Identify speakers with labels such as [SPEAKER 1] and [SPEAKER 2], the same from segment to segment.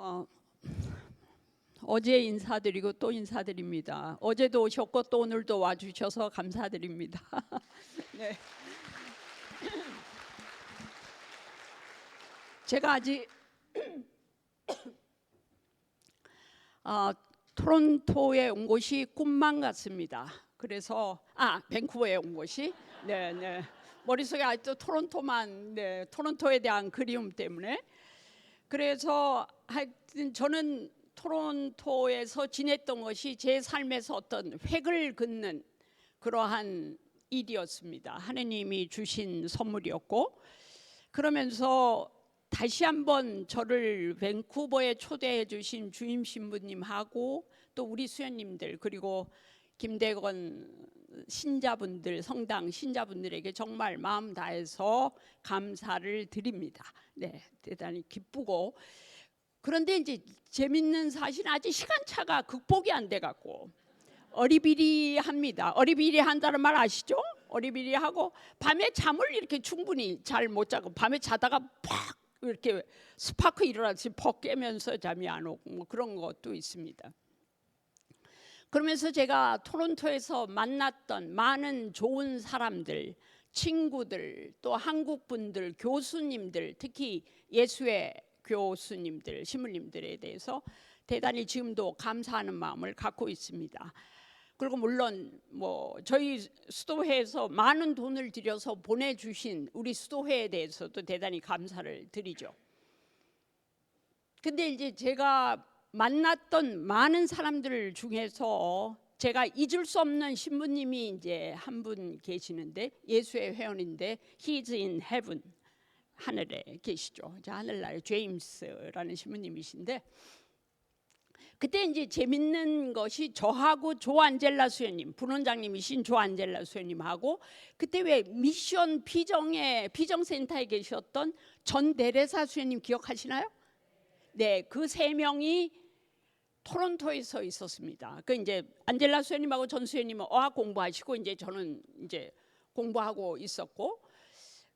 [SPEAKER 1] 어, 어제 인사드리고 또 인사드립니다. 어제도 오셨고 또 오늘도 와주셔서 감사드립니다. 네. 제가 아직 토론토에 온 곳이 꿈만 같습니다. 그래서 밴쿠버에 온 곳이 네. 머릿속에 아직도 토론토만 토론토에 대한 그리움 때문에 그래서 하여튼 저는 토론토에서 지냈던 것이 제 삶에서 어떤 획을 긋는 그러한 일이었습니다. 하느님이 주신 선물이었고 그러면서 다시 한번 저를 밴쿠버에 초대해 주신 주임 신부님하고 또 우리 수연님들 그리고 김대건 신자분들 성당 신자분들에게 정말 마음 다해서 감사를 드립니다. 네, 대단히 기쁘고 그런데 이제 재밌는 사실은 아직 시간차가 극복이 안 돼 갖고 어리비리합니다. 어리비리한다는 말 아시죠? 어리비리하고 밤에 잠을 이렇게 충분히 잘 못 자고 밤에 자다가 팍 이렇게 스파크 일어나듯이 퍽 깨면서 잠이 안 오고 뭐 그런 것도 있습니다. 그러면서 제가 토론토에서 만났던 많은 좋은 사람들, 친구들, 또 한국 분들, 교수님들, 특히 예수의 교수님들, 신부님들에 대해서 대단히 지금도 감사하는 마음을 갖고 있습니다. 그리고 물론 뭐 저희 수도회에서 많은 돈을 들여서 보내주신 우리 수도회에 대해서도 대단히 감사를 드리죠. 근데 이제 제가 만났던 많은 사람들 중에서 제가 잊을 수 없는 신부님이 이제 한 분 계시는데 예수의 회원인데 He's in heaven 하늘에 계시죠. 하늘나라의 제임스라는 신부님이신데 그때 이제 재밌는 것이 저하고 조안젤라 수녀님 분원장님이신 조안젤라 수녀님하고 그때 왜 미션 비정센터에 계셨던 전 데레사 수녀님 기억하시나요? 네, 그 세 명이 토론토에서 있었습니다. 그 이제 안젤라 수녀님하고 전 수녀님은 어학 공부하시고 이제 저는 이제 공부하고 있었고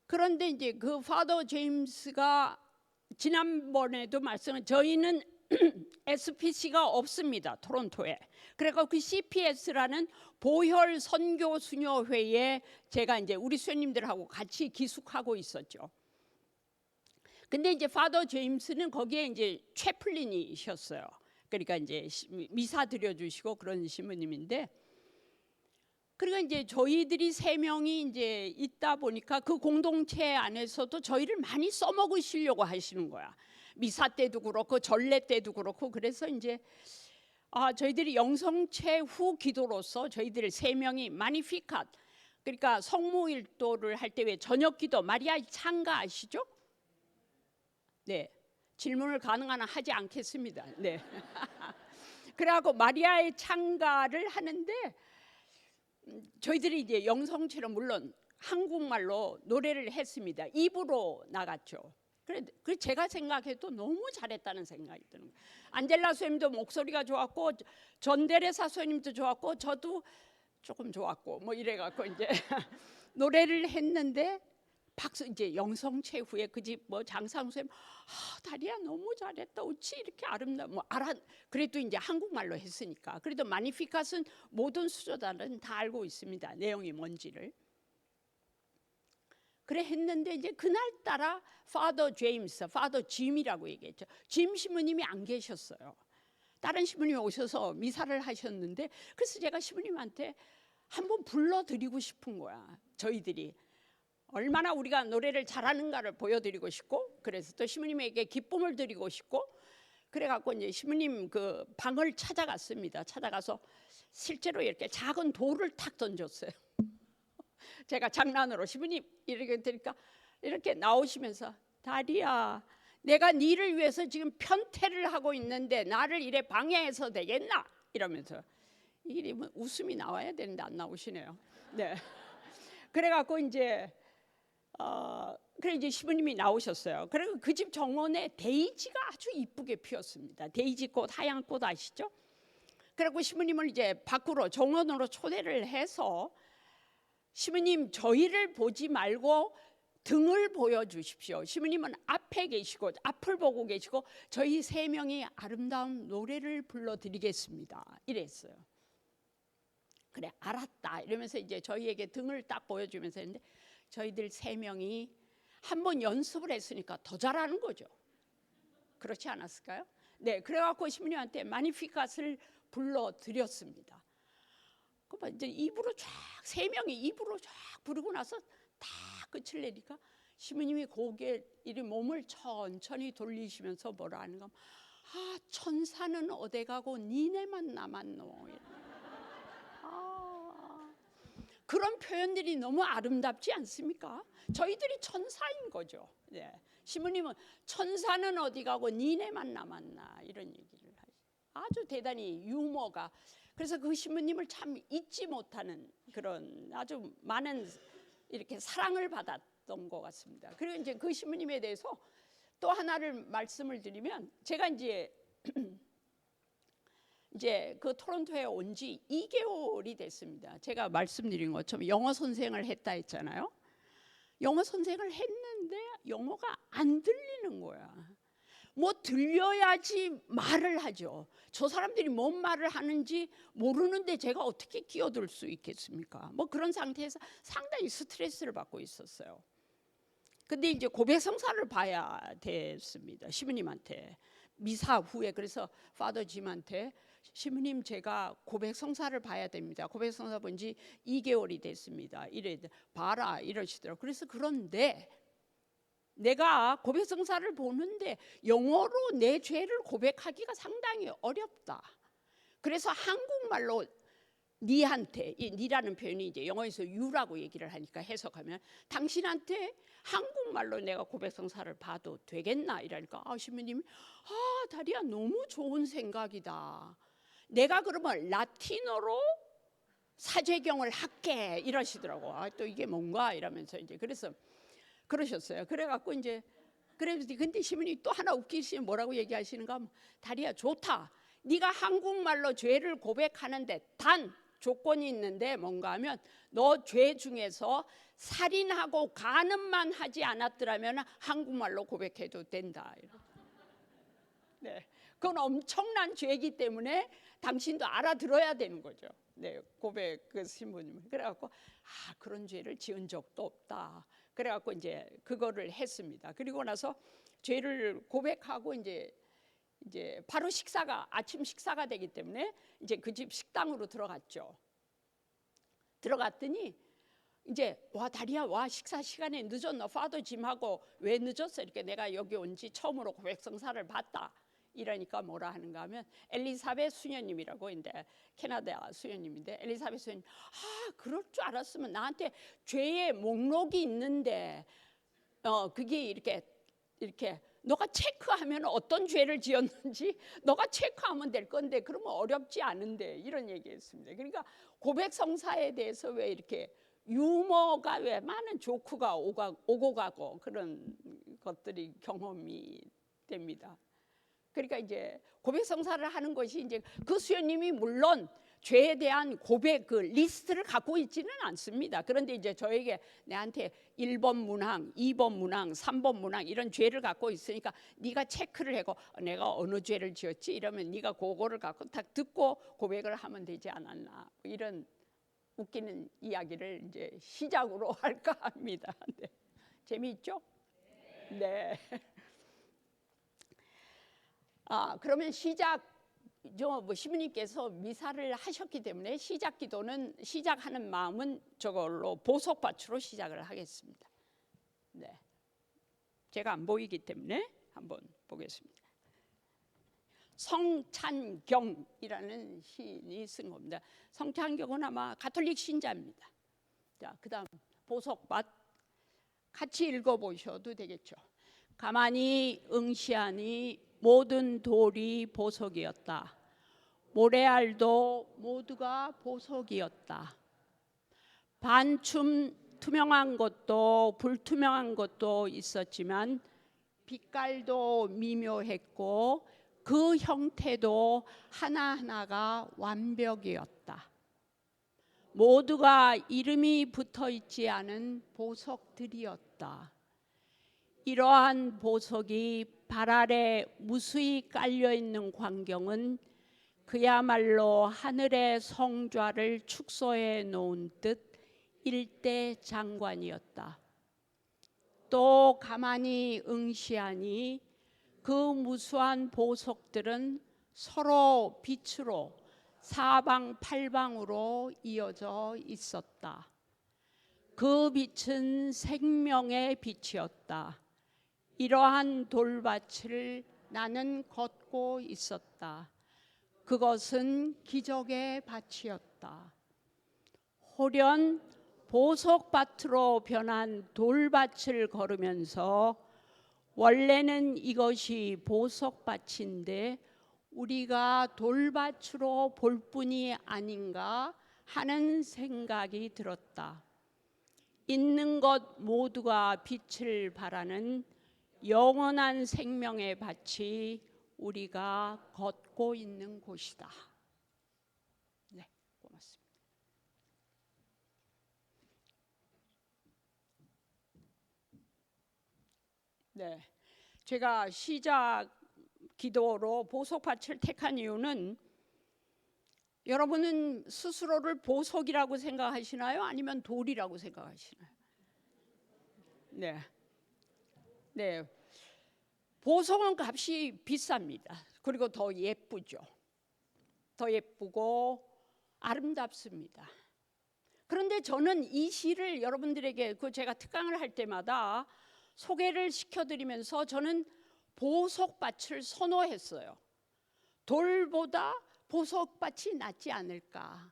[SPEAKER 1] 그런데 이제 그 파더 제임스가 지난번에도 말씀을 저희는 SPC가 없습니다. 토론토에. 그래서 그 CPS라는 보혈 선교 수녀회에 제가 이제 우리 수녀님들하고 같이 기숙하고 있었죠. 근데 이제 파더 제임스는 거기에 이제 채플린이셨어요. 그러니까 이제 미사 드려주시고 그런 신부님인데, 그러니까 이제 저희들이 세 명이 이제 있다 보니까 그 공동체 안에서도 저희를 많이 써먹으시려고 하시는 거야. 미사 때도 그렇고 전례 때도 그렇고 그래서 이제 저희들이 영성체 후 기도로서 저희들 세 명이 마니피캇 그러니까 성모일도를 할 때 왜 저녁기도 마리아의 창가 아시죠? 네. 질문을 가능한 한 하지 않겠습니다. 네. 그래갖고 마리아의 창가를 하는데 저희들이 이제 영성체로 물론 한국말로 노래를 했습니다. 입으로 나갔죠. 그래 제가 생각해도 너무 잘했다는 생각이 드는 거예요. 안젤라 선생님도 목소리가 좋았고 전데레사 선생님도 좋았고 저도 조금 좋았고 뭐 이래갖고 이제 노래를 했는데 박수 이제 영성체 후에 그 집 뭐 장상수 선생님 다리야 너무 잘했다 어찌 이렇게 아름다워 뭐 그래도 이제 한국말로 했으니까 그래도 마니피캇은 모든 수조단은 다 알고 있습니다. 내용이 뭔지를. 그래 했는데 이제 그날따라 파더 제임스, 파더 짐이라고 얘기했죠. 짐 신부님이 안 계셨어요. 다른 신부님이 오셔서 미사를 하셨는데 그래서 제가 신부님한테 한번 불러드리고 싶은 거야. 저희들이 얼마나 우리가 노래를 잘하는가를 보여드리고 싶고 그래서 또 신부님에게 기쁨을 드리고 싶고 그래갖고 이제 신부님 그 방을 찾아갔습니다. 찾아가서 실제로 이렇게 작은 돌을 탁 던졌어요. 제가 장난으로 신부님 이렇게 드니까 이렇게 나오시면서 다리야 내가 니를 위해서 지금 편태를 하고 있는데 나를 이래 방해해서 되겠나 이러면서 이게 웃음이 나와야 되는데 안 나오시네요. 네. 그래갖고 이제 그래 이제 신부님이 나오셨어요. 그리고 그 집 정원에 데이지가 아주 이쁘게 피었습니다. 데이지꽃 하얀 꽃 아시죠? 그리고 신부님을 이제 밖으로 정원으로 초대를 해서 신부님 저희를 보지 말고 등을 보여주십시오. 시부님은 앞에 계시고 앞을 보고 계시고 저희 세 명이 아름다운 노래를 불러드리겠습니다. 이랬어요. 그래 알았다 이러면서 이제 저희에게 등을 딱 보여주면서 했는데 저희들 세 명이 한번 연습을 했으니까 더 잘하는 거죠. 그렇지 않았을까요? 네, 그래갖고 시부님한테 마니피캇을 불러드렸습니다. 그럼 이제 입으로 쫙 세 명이 입으로 쫙 부르고 나서 다 끝을 내니까 시부님이 고개 이리 몸을 천천히 돌리시면서 뭐라 하는가? 아 천사는 어디 가고 니네만 남았노. 그런 표현들이 너무 아름답지 않습니까? 저희들이 천사인 거죠. 네. 시부님은 천사는 어디 가고 니네만 남았나 이런 얘기를 하시. 아주 대단히 유머가. 그래서 그 시부님을 참 잊지 못하는 그런 아주 많은 이렇게 사랑을 받았던 것 같습니다. 그리고 이제 그 시부님에 대해서 또 하나를 말씀을 드리면 제가 이제 그 토론토에 온 지 2개월이 됐습니다. 제가 말씀드린 것처럼 영어 선생을 했다 했잖아요. 영어 선생을 했는데 영어가 안 들리는 거야. 뭐 들려야지 말을 하죠. 저 사람들이 뭔 말을 하는지 모르는데 제가 어떻게 끼어들 수 있겠습니까? 뭐 그런 상태에서 상당히 스트레스를 받고 있었어요. 근데 이제 고백 성사를 봐야 됐습니다. 시부님한테 미사 후에. 그래서 파더 짐한테 시부님 제가 고백 성사를 봐야 됩니다. 고백 성사 본 지 2개월이 됐습니다. 이래 봐라 이러시더라고요. 그래서 그런데 내가 고백 성사를 보는데 영어로 내 죄를 고백하기가 상당히 어렵다. 그래서 한국말로 니한테, 이 니라는 표현이 이제 영어에서 you라고 얘기를 하니까 해석하면 당신한테 한국말로 내가 고백 성사를 봐도 되겠나 이러니까 시부님이 다리야 너무 좋은 생각이다. 내가 그러면 라틴어로 사제경을 할게 이러시더라고. 또 이게 뭔가 이러면서 이제 그래서 그러셨어요. 그래갖고 이제 근데 시부님이 또 하나 웃기시면 뭐라고 얘기하시는가 하면 다리야 좋다. 네가 한국말로 죄를 고백하는데 단 조건이 있는데 뭔가 하면 너 죄 중에서 살인하고 간음만 하지 않았더라면 한국말로 고백해도 된다. 네, 그건 엄청난 죄이기 때문에 당신도 알아들어야 되는 거죠. 네, 고백 그 신부님. 그래갖고 그런 죄를 지은 적도 없다. 그래갖고 이제 그거를 했습니다. 그리고 나서 죄를 고백하고 이제 바로 아침 식사가 되기 때문에 이제 그 집 식당으로 들어갔죠. 들어갔더니 이제 다리야 식사 시간에 늦었나? 파더 짐하고 왜 늦었어? 이렇게 내가 여기 온 지 처음으로 고백 성사를 봤다. 이러니까 뭐라 하는가 하면 엘리사벳 수녀님이라고 있는데 캐나다 수녀님인데 엘리사벳 수녀님 그럴 줄 알았으면 나한테 죄의 목록이 있는데 그게 이렇게 너가 체크하면 어떤 죄를 지었는지 너가 체크하면 될 건데 그러면 어렵지 않은데 이런 얘기했습니다. 그러니까 고백 성사에 대해서 왜 이렇게 유머가 왜 많은 조크가 오고 가고 그런 것들이 경험이 됩니다. 그러니까 이제 고백 성사를 하는 것이 이제 그 수녀님이 물론 죄에 대한 고백 그 리스트를 갖고 있지는 않습니다. 그런데 이제 저에게 내한테 1번 문항, 2번 문항, 3번 문항 이런 죄를 갖고 있으니까 네가 체크를 하고 내가 어느 죄를 지었지 이러면 네가 그거를 갖고 딱 듣고 고백을 하면 되지 않았나 이런 웃기는 이야기를 이제 시작으로 할까 합니다. 네. 재미있죠? 네. 그러면 시부님께서 미사를 하셨기 때문에 시작 기도는 시작하는 마음은 저걸로 보석밭으로 시작을 하겠습니다. 네, 제가 안 보이기 때문에 한번 보겠습니다. 성찬경이라는 시인이 쓴 겁니다. 성찬경은 아마 가톨릭 신자입니다. 자, 그다음 보석밭 같이 읽어보셔도 되겠죠. 가만히 응시하니 모든 돌이 보석이었다. 모래알도 모두가 보석이었다. 반쯤 투명한 것도 불투명한 것도 있었지만 빛깔도 미묘했고 그 형태도 하나하나가 완벽이었다. 모두가 이름이 붙어 있지 않은 보석들이었다. 이러한 보석이 발 아래 무수히 깔려 있는 광경은 그야말로 하늘의 성좌를 축소해 놓은 듯 일대장관이었다. 또 가만히 응시하니 그 무수한 보석들은 서로 빛으로 사방팔방으로 이어져 있었다. 그 빛은 생명의 빛이었다. 이러한 돌밭을 나는 걷고 있었다. 그것은 기적의 밭이었다. 호련 보석밭으로 변한 돌밭을 걸으면서 원래는 이것이 보석밭인데 우리가 돌밭으로 볼 뿐이 아닌가 하는 생각이 들었다. 있는 것 모두가 빛을 발하는 영원한 생명의 밭이 우리가 걷고 있는 곳이다. 네, 고맙습니다. 네, 제가 시작 기도로 보석밭을 택한 이유는 여러분은 스스로를 보석이라고 생각하시나요? 아니면 돌이라고 생각하시나요? 네. 네. 보석은 값이 비쌉니다. 그리고 더 예쁘죠. 더 예쁘고 아름답습니다. 그런데 저는 이 시를 여러분들에게 제가 특강을 할 때마다 소개를 시켜드리면서 저는 보석밭을 선호했어요. 돌보다 보석밭이 낫지 않을까.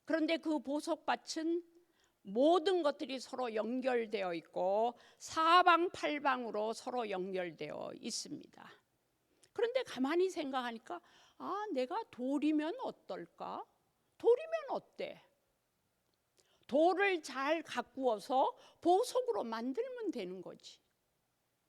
[SPEAKER 1] 그런데 그 보석밭은 모든 것들이 서로 연결되어 있고 사방팔방으로 서로 연결되어 있습니다. 그런데 가만히 생각하니까 내가 돌이면 어떨까? 돌이면 어때? 돌을 잘 가꾸어서 보석으로 만들면 되는 거지.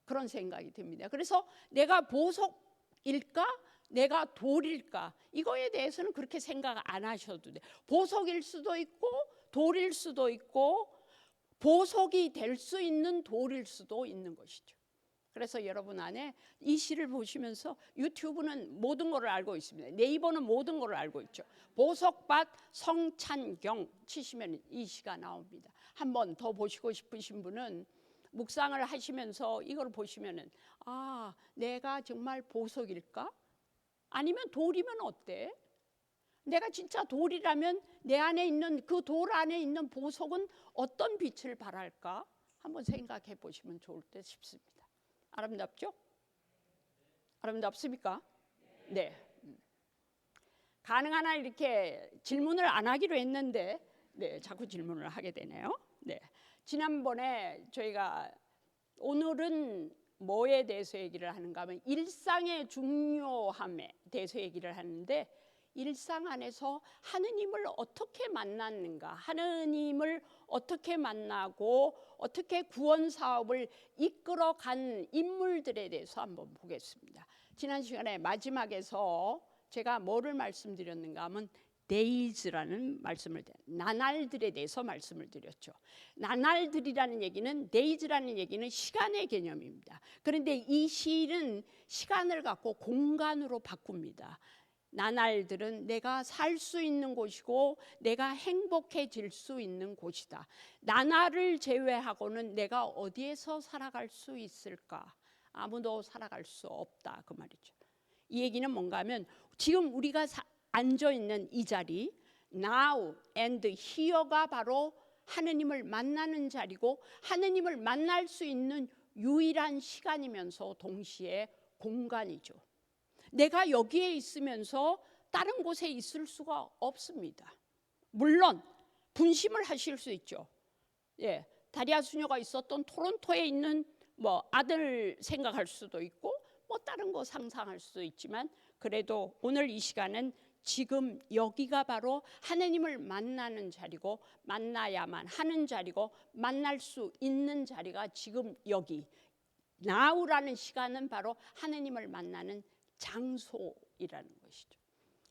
[SPEAKER 1] 그런 생각이 듭니다. 그래서 내가 보석일까? 내가 돌일까? 이거에 대해서는 그렇게 생각 안 하셔도 돼. 보석일 수도 있고 돌일 수도 있고 보석이 될 수 있는 돌일 수도 있는 것이죠. 그래서 여러분 안에 이 시를 보시면서 유튜브는 모든 것을 알고 있습니다. 네이버는 모든 것을 알고 있죠. 보석밭 성찬경 치시면 이 시가 나옵니다. 한 번 더 보시고 싶으신 분은 묵상을 하시면서 이걸 보시면은 내가 정말 보석일까? 아니면 돌이면 어때? 내가 진짜 돌이라면 내 안에 있는 그 돌 안에 있는 보석은 어떤 빛을 발할까? 한번 생각해 보시면 좋을 듯 싶습니다. 아름답죠? 아름답습니까? 네. 가능한 한 이렇게 질문을 안 하기로 했는데 자꾸 질문을 하게 되네요. 네. 지난번에 저희가 오늘은 뭐에 대해서 얘기를 하는가 하면 일상의 중요함에 대해서 얘기를 하는데 일상 안에서 하느님을 어떻게 만났는가, 하느님을 어떻게 만나고 어떻게 구원 사업을 이끌어간 인물들에 대해서 한번 보겠습니다. 지난 시간에 마지막에서 제가 뭐를 말씀드렸는가 하면 데이즈라는 말씀을 나날들에 대해서 말씀을 드렸죠. 나날들이라는 얘기는 데이즈라는 얘기는 시간의 개념입니다. 그런데 이 시는 시간을 갖고 공간으로 바꿉니다. 나날들은 내가 살 수 있는 곳이고 내가 행복해질 수 있는 곳이다. 나날을 제외하고는 내가 어디에서 살아갈 수 있을까? 아무도 살아갈 수 없다 그 말이죠. 이 얘기는 뭔가 하면 지금 우리가 앉아있는 이 자리 Now and Here가 바로 하느님을 만나는 자리고 하느님을 만날 수 있는 유일한 시간이면서 동시에 공간이죠. 내가 여기에 있으면서 다른 곳에 있을 수가 없습니다. 물론 분심을 하실 수 있죠. 다리아 수녀가 있었던 토론토에 있는 아들 생각할 수도 있고 다른 거 상상할 수도 있지만 그래도 오늘 이 시간은 지금 여기가 바로 하느님을 만나는 자리고 만나야만 하는 자리고 만날 수 있는 자리가 지금 여기 now라는 시간은 바로 하느님을 만나는 장소이라는 것이죠.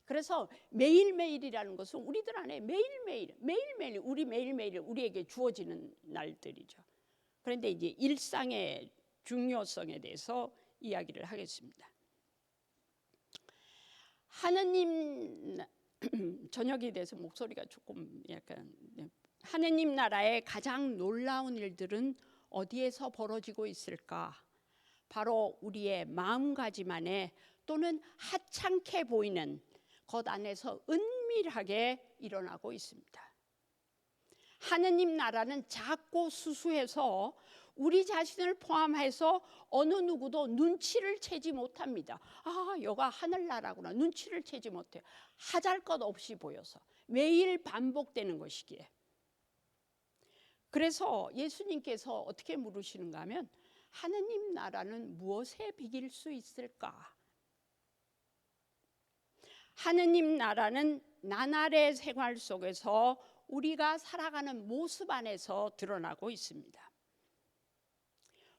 [SPEAKER 1] 그래서 매일매일이라는 것은 우리들 안에 매일매일 우리 매일매일 우리에게 주어지는 날들이죠. 그런데 이제 일상의 중요성에 대해서 이야기를 하겠습니다. 하느님 저녁에 대해서 목소리가 조금 약간 하느님 나라의 가장 놀라운 일들은 어디에서 벌어지고 있을까? 바로 우리의 마음가짐 안에 또는 하찮게 보이는 것 안에서 은밀하게 일어나고 있습니다. 하느님 나라는 작고 수수해서 우리 자신을 포함해서 어느 누구도 눈치를 채지 못합니다. 아, 여가 하늘나라구나. 눈치를 채지 못해요. 하잘것없이 보여서 매일 반복되는 것이기에. 그래서 예수님께서 어떻게 물으시는가 하면 하느님 나라는 무엇에 비길 수 있을까? 하느님 나라는 나날의 생활 속에서 우리가 살아가는 모습 안에서 드러나고 있습니다.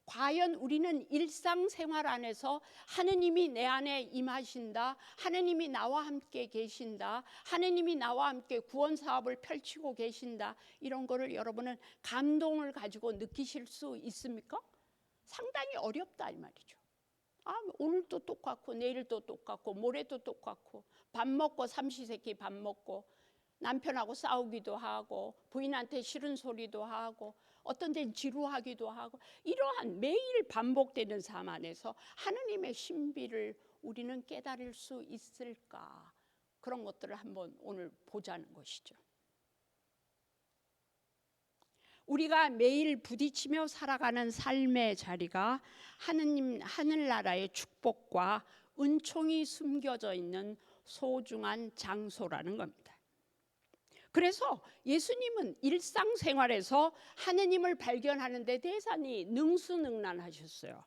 [SPEAKER 1] 과연 우리는 일상생활 안에서 하느님이 내 안에 임하신다, 하느님이 나와 함께 계신다, 하느님이 나와 함께 구원사업을 펼치고 계신다, 이런 거를 여러분은 감동을 가지고 느끼실 수 있습니까? 상당히 어렵다 이 말이죠. 오늘도 똑같고 내일도 똑같고 모레도 똑같고 밥 먹고 삼시세끼 밥 먹고 남편하고 싸우기도 하고 부인한테 싫은 소리도 하고 어떤 데는 지루하기도 하고 이러한 매일 반복되는 삶 안에서 하느님의 신비를 우리는 깨달을 수 있을까? 그런 것들을 한번 오늘 보자는 것이죠. 우리가 매일 부딪히며 살아가는 삶의 자리가 하느님 하늘나라의 축복과 은총이 숨겨져 있는 소중한 장소라는 겁니다. 그래서 예수님은 일상생활에서 하느님을 발견하는 데 대단히 능수능란하셨어요.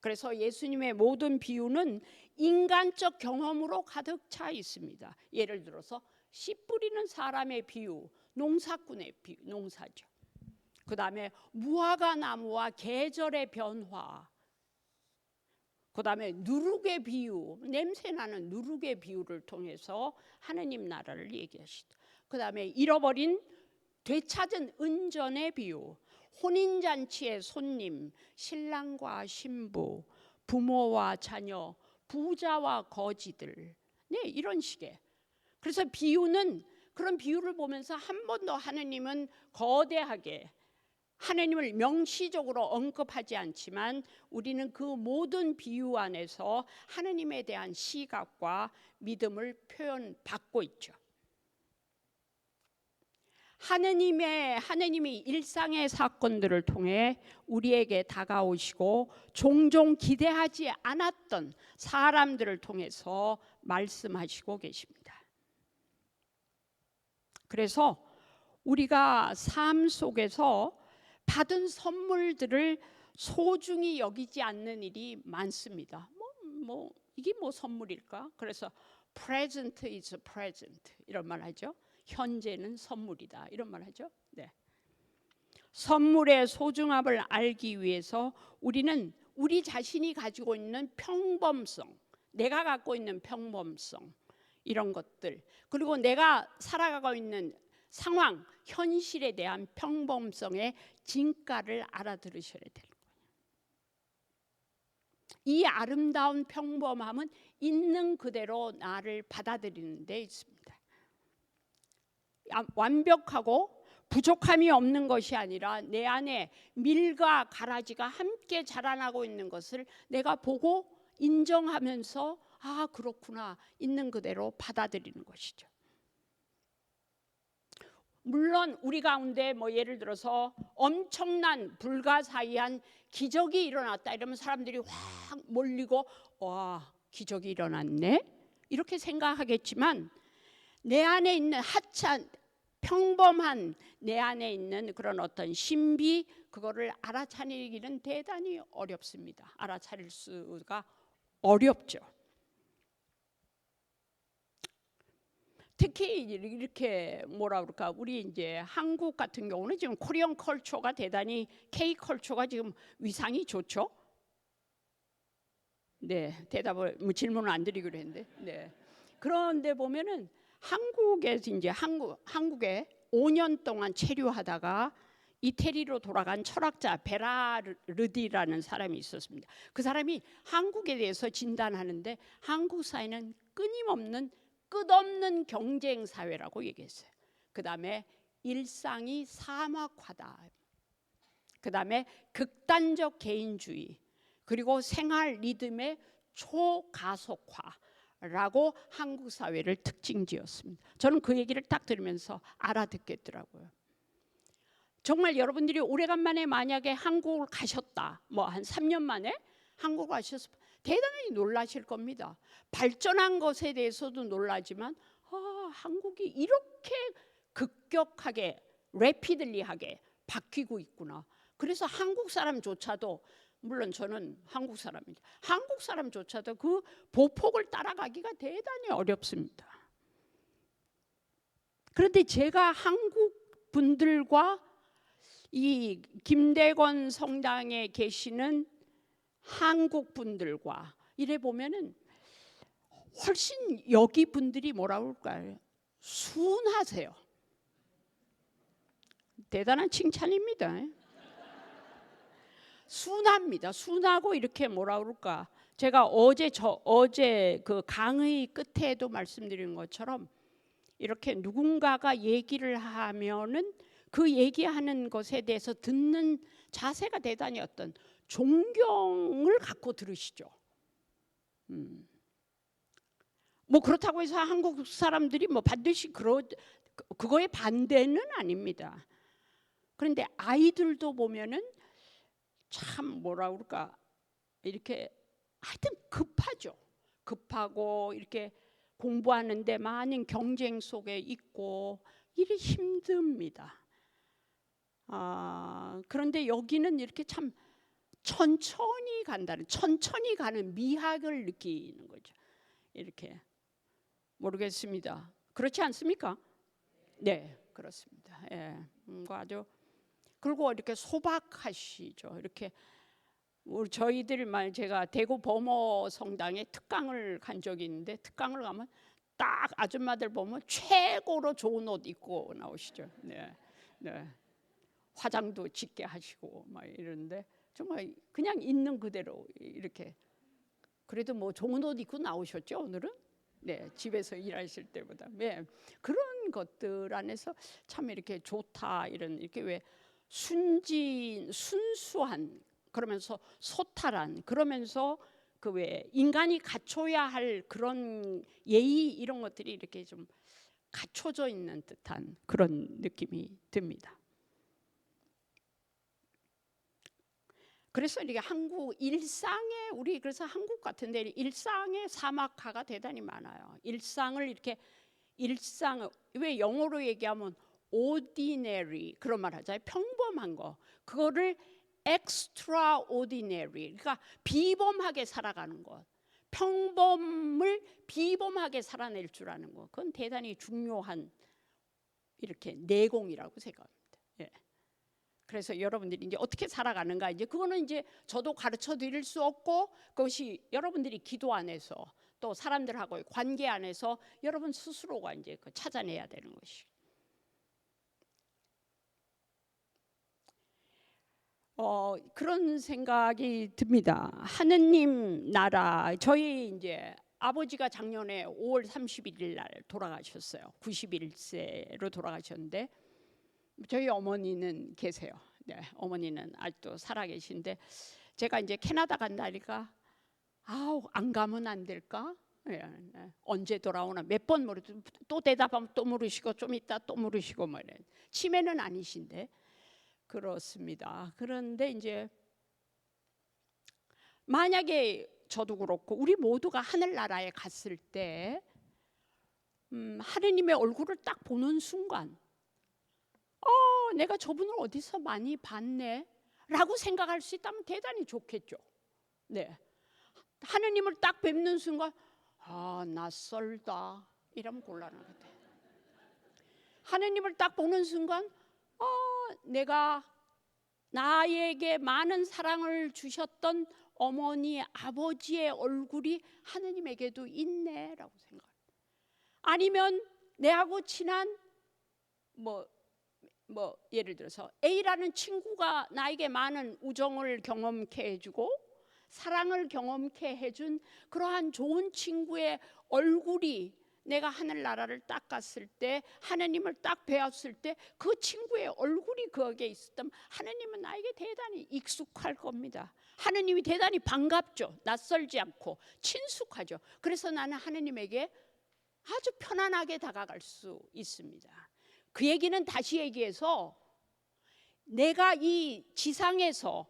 [SPEAKER 1] 그래서 예수님의 모든 비유는 인간적 경험으로 가득 차 있습니다. 예를 들어서 씨 뿌리는 사람의 비유, 농사꾼의 비유, 농사죠. 그 다음에 무화과 나무와 계절의 변화, 그 다음에 누룩의 비유, 냄새나는 누룩의 비유를 통해서 하느님 나라를 얘기하시다. 그 다음에 잃어버린 되찾은 은전의 비유, 혼인잔치의 손님, 신랑과 신부, 부모와 자녀, 부자와 거지들, 네, 이런 식의. 그래서 비유는 그런 비유를 보면서 한 번 더 하느님은 거대하게 하느님을 명시적으로 언급하지 않지만 우리는 그 모든 비유 안에서 하느님에 대한 시각과 믿음을 표현받고 있죠. 하느님이 일상의 사건들을 통해 우리에게 다가오시고 종종 기대하지 않았던 사람들을 통해서 말씀하시고 계십니다. 그래서 우리가 삶 속에서 받은 선물들을 소중히 여기지 않는 일이 많습니다. 이게 뭐 선물일까? 그래서 present is present 이런 말 하죠. 현재는 선물이다 이런 말 하죠. 네. 선물의 소중함을 알기 위해서 우리는 우리 자신이 가지고 있는 평범성, 내가 갖고 있는 평범성 이런 것들, 그리고 내가 살아가고 있는 상황, 현실에 대한 평범성의 진가를 알아들으셔야 되는 거예요. 이 아름다운 평범함은 있는 그대로 나를 받아들이는 데 있습니다. 완벽하고 부족함이 없는 것이 아니라 내 안에 밀과 가라지가 함께 자라나고 있는 것을 내가 보고 인정하면서 아, 그렇구나, 있는 그대로 받아들이는 것이죠. 물론 우리 가운데 예를 들어서 엄청난 불가사의한 기적이 일어났다 이러면 사람들이 확 몰리고 와, 기적이 일어났네 이렇게 생각하겠지만 내 안에 있는 하찮 평범한 내 안에 있는 그런 어떤 신비, 그거를 알아차리기는 대단히 어렵습니다. 알아차릴 수가 어렵죠. 특히 이렇게 우리 이제 한국 같은 경우는 지금 코리안 컬처가 대단히 K 컬처가 지금 위상이 좋죠. 네, 질문을 안 드리기로 했는데, 네. 그런데 보면은 한국에 5년 동안 체류하다가 이태리로 돌아간 철학자 베라르디라는 사람이 있었습니다. 그 사람이 한국에 대해서 진단하는데 한국 사회는 끊임없는 끝없는 경쟁 사회라고 얘기했어요. 그 다음에 일상이 사막화다. 그 다음에 극단적 개인주의, 그리고 생활 리듬의 초가속화라고 한국 사회를 특징지었습니다. 저는 그 얘기를 딱 들으면서 알아듣겠더라고요. 정말 여러분들이 오래간만에 만약에 한국을 가셨다, 뭐 한 3년 만에 한국을 가셔서 대단히 놀라실 겁니다. 발전한 것에 대해서도 놀라지만 한국이 이렇게 급격하게 래피들리하게 바뀌고 있구나. 그래서 한국 사람조차도, 물론 저는 한국 사람이죠, 한국 사람조차도 그 보폭을 따라가기가 대단히 어렵습니다. 그런데 제가 한국 분들과 이 김대건 성당에 계시는 한국 분들과 이래 보면은 훨씬 여기 분들이 뭐라고 할까요? 순하세요. 대단한 칭찬입니다. 순합니다. 순하고 이렇게 뭐라 그럴까? 제가 어제 그 강의 끝에도 말씀드린 것처럼 이렇게 누군가가 얘기를 하면은 그 얘기하는 것에 대해서 듣는 자세가 대단히 어떤 존경을 갖고 들으시죠. 뭐 그렇다고 해서 한국 사람들이 뭐 반드시 그거에 반대는 아닙니다. 그런데 아이들도 보면은 참 뭐라 그럴까, 이렇게 하여튼 급하죠. 급하고 이렇게 공부하는데 많은 경쟁 속에 있고 일이 힘듭니다. 그런데 여기는 이렇게 참 천천히 간다는, 천천히 가는 미학을 느끼는 거죠. 이렇게 모르겠습니다. 그렇지 않습니까? 네, 그렇습니다. 예, 아주 그리고 이렇게 소박하시죠. 이렇게 저희들 제가 대구 범어 성당에 특강을 간 적이 있는데 특강을 가면 딱 아줌마들 보면 최고로 좋은 옷 입고 나오시죠. 네, 네. 화장도 짙게 하시고 막 이러는데 정말 그냥 있는 그대로 이렇게, 그래도 뭐 좋은 옷 입고 나오셨죠 오늘은? 네, 집에서 일하실 때보다. 네, 그런 것들 안에서 참 이렇게 좋다, 이런 이렇게 왜 순수한, 그러면서 소탈한, 그러면서 그 왜 인간이 갖춰야 할 그런 예의, 이런 것들이 이렇게 좀 갖춰져 있는 듯한 그런 느낌이 듭니다. 그래서 이렇게 한국 일상에, 우리 그래서 한국 같은데 일상의 사막화가 대단히 많아요. 일상을 이렇게, 일상 왜 영어로 얘기하면 ordinary 그런 말 하잖아요. 평범한 거, 그거를 extraordinary, 그러니까 비범하게 살아가는 것, 평범을 비범하게 살아낼 줄 아는 것, 그건 대단히 중요한 이렇게 내공이라고 생각합니다. 예. 그래서 여러분들이 이제 어떻게 살아가는가, 이제 그거는 이제 저도 가르쳐 드릴 수 없고, 그것이 여러분들이 기도 안에서 또 사람들하고의 관계 안에서 여러분 스스로가 이제 찾아내야 되는 것이. 그런 생각이 듭니다. 하느님 나라, 저희 이제 아버지가 작년에 5월 31일 날 돌아가셨어요. 91세로 돌아가셨는데 저희 어머니는 계세요. 네, 어머니는 아직도 살아계신데 제가 이제 캐나다 간다니까 안 가면 안 될까? 네, 네. 언제 돌아오나 몇 번 물어도 또 대답하면 또 물으시고 좀 있다 또 물으시고 뭐 이래. 치매는 아니신데 그렇습니다. 그런데 이제 만약에 저도 그렇고 우리 모두가 하늘나라에 갔을 때 하느님의 얼굴을 딱 보는 순간 내가 저분을 어디서 많이 봤네 라고 생각할 수 있다면 대단히 좋겠죠. 네, 하느님을 딱 뵙는 순간 낯설다 이러면 곤란하거든. 하느님을 딱 보는 순간 내가 나에게 많은 사랑을 주셨던 어머니 아버지의 얼굴이 하느님에게도 있네라고 생각합니다. 아니면 내하고 친한 뭐 뭐 예를 들어서 A라는 친구가 나에게 많은 우정을 경험케 해주고 사랑을 경험케 해준 그러한 좋은 친구의 얼굴이 내가 하늘나라를 딱 갔을 때, 하나님을 딱 배웠을 때 그 친구의 얼굴이 거기에 있었다면 하나님은 나에게 대단히 익숙할 겁니다. 하나님이 대단히 반갑죠. 낯설지 않고 친숙하죠. 그래서 나는 하나님에게 아주 편안하게 다가갈 수 있습니다. 그 얘기는 다시 얘기해서 내가 이 지상에서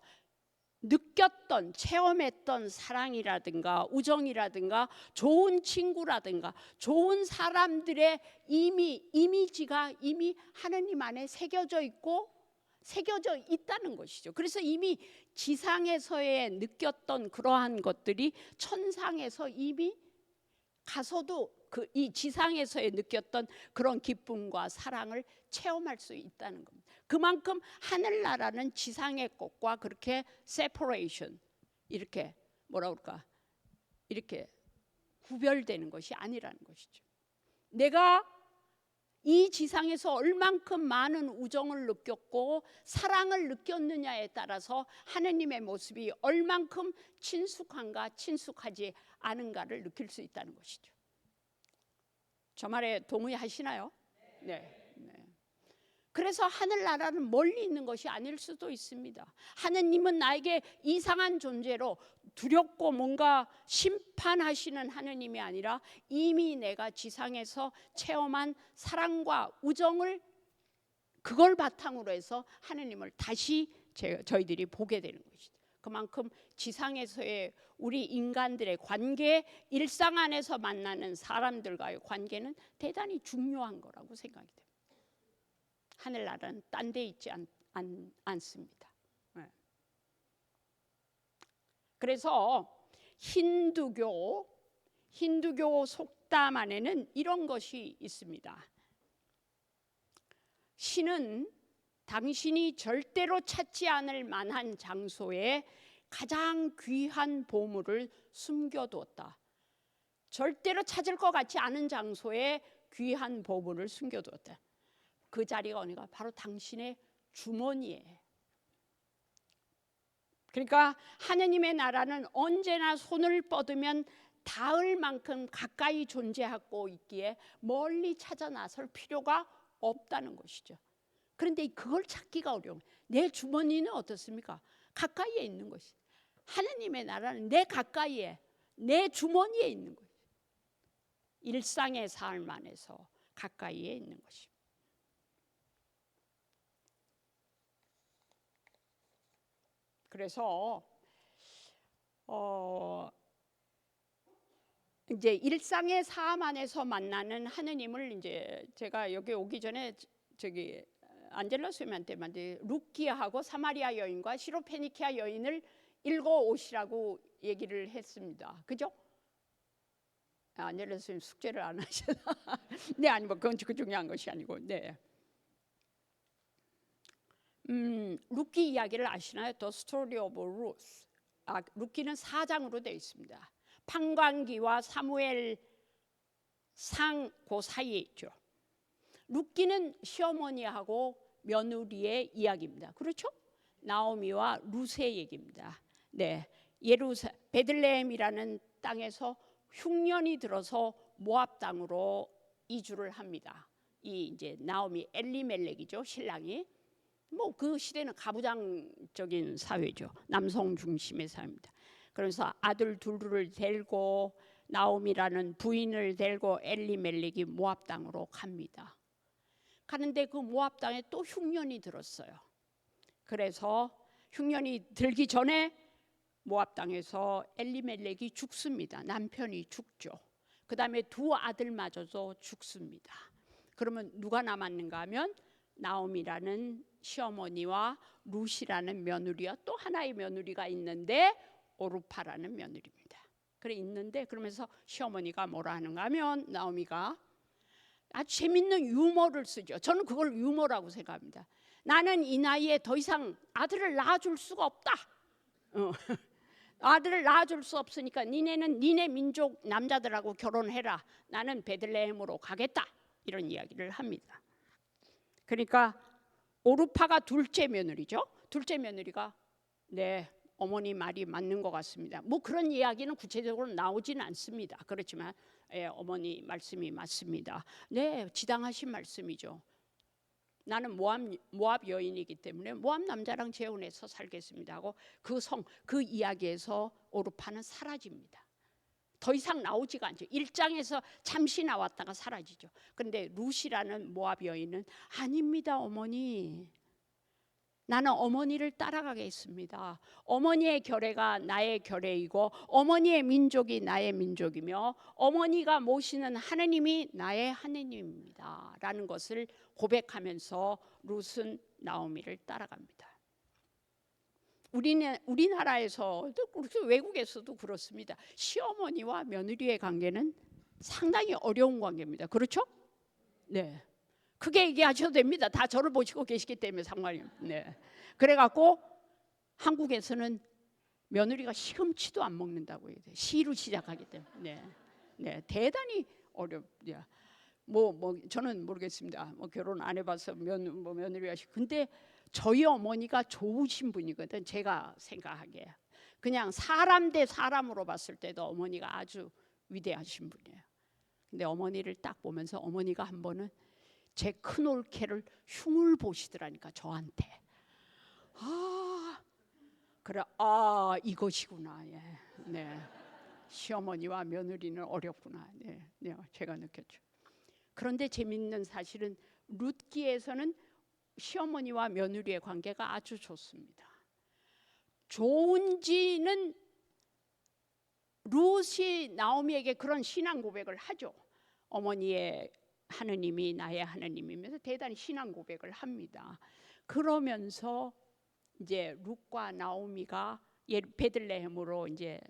[SPEAKER 1] 느꼈던, 체험했던 사랑이라든가 우정이라든가 좋은 친구라든가 좋은 사람들의 이미지가 이미 하나님 안에 새겨져 있고 새겨져 있다는 것이죠. 그래서 이미 지상에서의 느꼈던 그러한 것들이 천상에서 이미 가서도 이 지상에서의 느꼈던 그런 기쁨과 사랑을 체험할 수 있다는 겁니다. 그만큼 하늘나라는 지상의 것과 그렇게 separation, 이렇게 뭐라 그럴까, 이렇게 구별되는 것이 아니라는 것이죠. 내가 이 지상에서 얼만큼 많은 우정을 느꼈고 사랑을 느꼈느냐에 따라서 하느님의 모습이 얼만큼 친숙한가 친숙하지 않은가를 느낄 수 있다는 것이죠. 저 말에 동의하시나요? 네. 그래서 하늘나라는 멀리 있는 것이 아닐 수도 있습니다. 하느님은 나에게 이상한 존재로 두렵고 뭔가 심판하시는 하느님이 아니라 이미 내가 지상에서 체험한 사랑과 우정을 그걸 바탕으로 해서 하느님을 다시 저희들이 보게 되는 것이죠. 그만큼 지상에서의 우리 인간들의 관계, 일상 안에서 만나는 사람들과의 관계는 대단히 중요한 거라고 생각이 됩니다. 하늘나라는 딴 데 있지 않습니다. 그래서 힌두교 속담 안에는 이런 것이 있습니다. 신은 당신이 절대로 찾지 않을 만한 장소에 가장 귀한 보물을 숨겨두었다. 절대로 찾을 것 같지 않은 장소에 귀한 보물을 숨겨두었다. 그 자리가 어디가? 바로 당신의 주머니에. 그러니까 하느님의 나라는 언제나 손을 뻗으면 닿을 만큼 가까이 존재하고 있기에 멀리 찾아 나설 필요가 없다는 것이죠. 그런데 그걸 찾기가 어려워요. 내 주머니는 어떻습니까? 가까이에 있는 것이. 하느님의 나라는 내 가까이에, 내 주머니에 있는 것이. 일상의 삶 안에서 가까이에 있는 것입니다. 그래서 이제 일상의 삶 안에서 만나는 하느님을 이제 제가 여기 오기 전에 저기 안젤라 선생님한테 루키아하고 사마리아 여인과 시로페니키아 여인을 읽어 오시라고 얘기를 했습니다. 그죠? 안젤라 선생님 숙제를 안 하셔서 네, 아니 뭐 그건 그 중요한 것이 아니고 네. 루키 이야기를 아시나요? The Story of Ruth. 루키는 4장으로 되어 있습니다. 판관기와 사무엘 상 그 사이에 있죠. 루키는 시어머니하고 며느리의 이야기입니다. 그렇죠? 나오미와 룻의 얘기입니다. 네, 베들레헴이라는 땅에서 흉년이 들어서 모압 땅으로 이주를 합니다. 이 이제 나오미 엘리멜렉이죠, 신랑이. 뭐 그 시대는 가부장적인 사회죠. 남성 중심의 사회입니다. 그래서 아들 둘을 데리고 나오미라는 부인을 데리고 엘리멜렉이 모압 땅으로 갑니다. 가는데 그 모압 땅에 또 흉년이 들었어요. 그래서 흉년이 들기 전에 모압 땅에서 엘리멜렉이 죽습니다. 남편이 죽죠. 그 다음에 두 아들마저도 죽습니다. 그러면 누가 남았는가 하면 나오미라는 시어머니와 룻이라는 며느리와 또 하나의 며느리가 있는데 오르파라는 며느리입니다. 그래 있는데 그러면서 시어머니가 뭐라 하는가 하면 나오미가 아주 재밌는 유머를 쓰죠. 저는 그걸 유머라고 생각합니다. 나는 이 나이에 더 이상 아들을 낳아줄 수가 없다. 아들을 낳아줄 수 없으니까 니네는 니네 민족 남자들하고 결혼해라. 나는 베들레헴으로 가겠다. 이런 이야기를 합니다. 그러니까 오르파가 둘째 며느리죠. 둘째 며느리가 네, 어머니 말이 맞는 것 같습니다. 뭐 그런 이야기는 구체적으로 나오지는 않습니다. 그렇지만 어머니 말씀이 맞습니다. 네, 지당하신 말씀이죠. 나는 모압 여인이기 때문에 모압 남자랑 재혼해서 살겠습니다 하고 그 이야기에서 오르파는 사라집니다. 더 이상 나오지가 않죠. 1장에서 잠시 나왔다가 사라지죠. 그런데 룻이라는 모압 여인은 아닙니다 어머니, 나는 어머니를 따라가겠습니다. 어머니의 결례가 나의 결례이고 어머니의 민족이 나의 민족이며 어머니가 모시는 하느님이 나의 하느님입니다 라는 것을 고백하면서 룻은 나오미를 따라갑니다. 우리나라에서도 외국에서도 그렇습니다. 시어머니와 며느리의 관계는 상당히 어려운 관계입니다. 그렇죠? 네. 크게 얘기하셔도 됩니다. 다 저를 보시고 계시기 때문에 상관이 없어요. 네. 그래갖고 한국에서는 며느리가 시금치도 안 먹는다고 해야 돼요. 시로 시작하기 때문에. 네. 네. 대단히 어렵죠. 저는 모르겠습니다. 결혼 안 해봐서 며느리가 근데 저희 어머니가 좋으신 분이거든. 제가 생각하기에 그냥 사람 대 사람으로 봤을 때도 어머니가 아주 위대하신 분이에요. 근데 어머니를 딱 보면서 어머니가 한 번은 제 큰 올케를 흉을 보시더라니까 저한테. 그래, 이것이구나. 예. 네. 시어머니와 며느리는 어렵구나. 네, 제가 느꼈죠. 그런데 재밌는 사실은 룻기에서는 시어머니와 며느리의 관계가 아주 좋습니다. 좋은지는 룻이 나오미에게 그런 신앙 고백을 하죠. 어머니의 하느님이 나의 하느님이면서 대단히 신앙 고백을 합니다. 그러면서 이제 룻과 나오미가 베들레헴으로 이제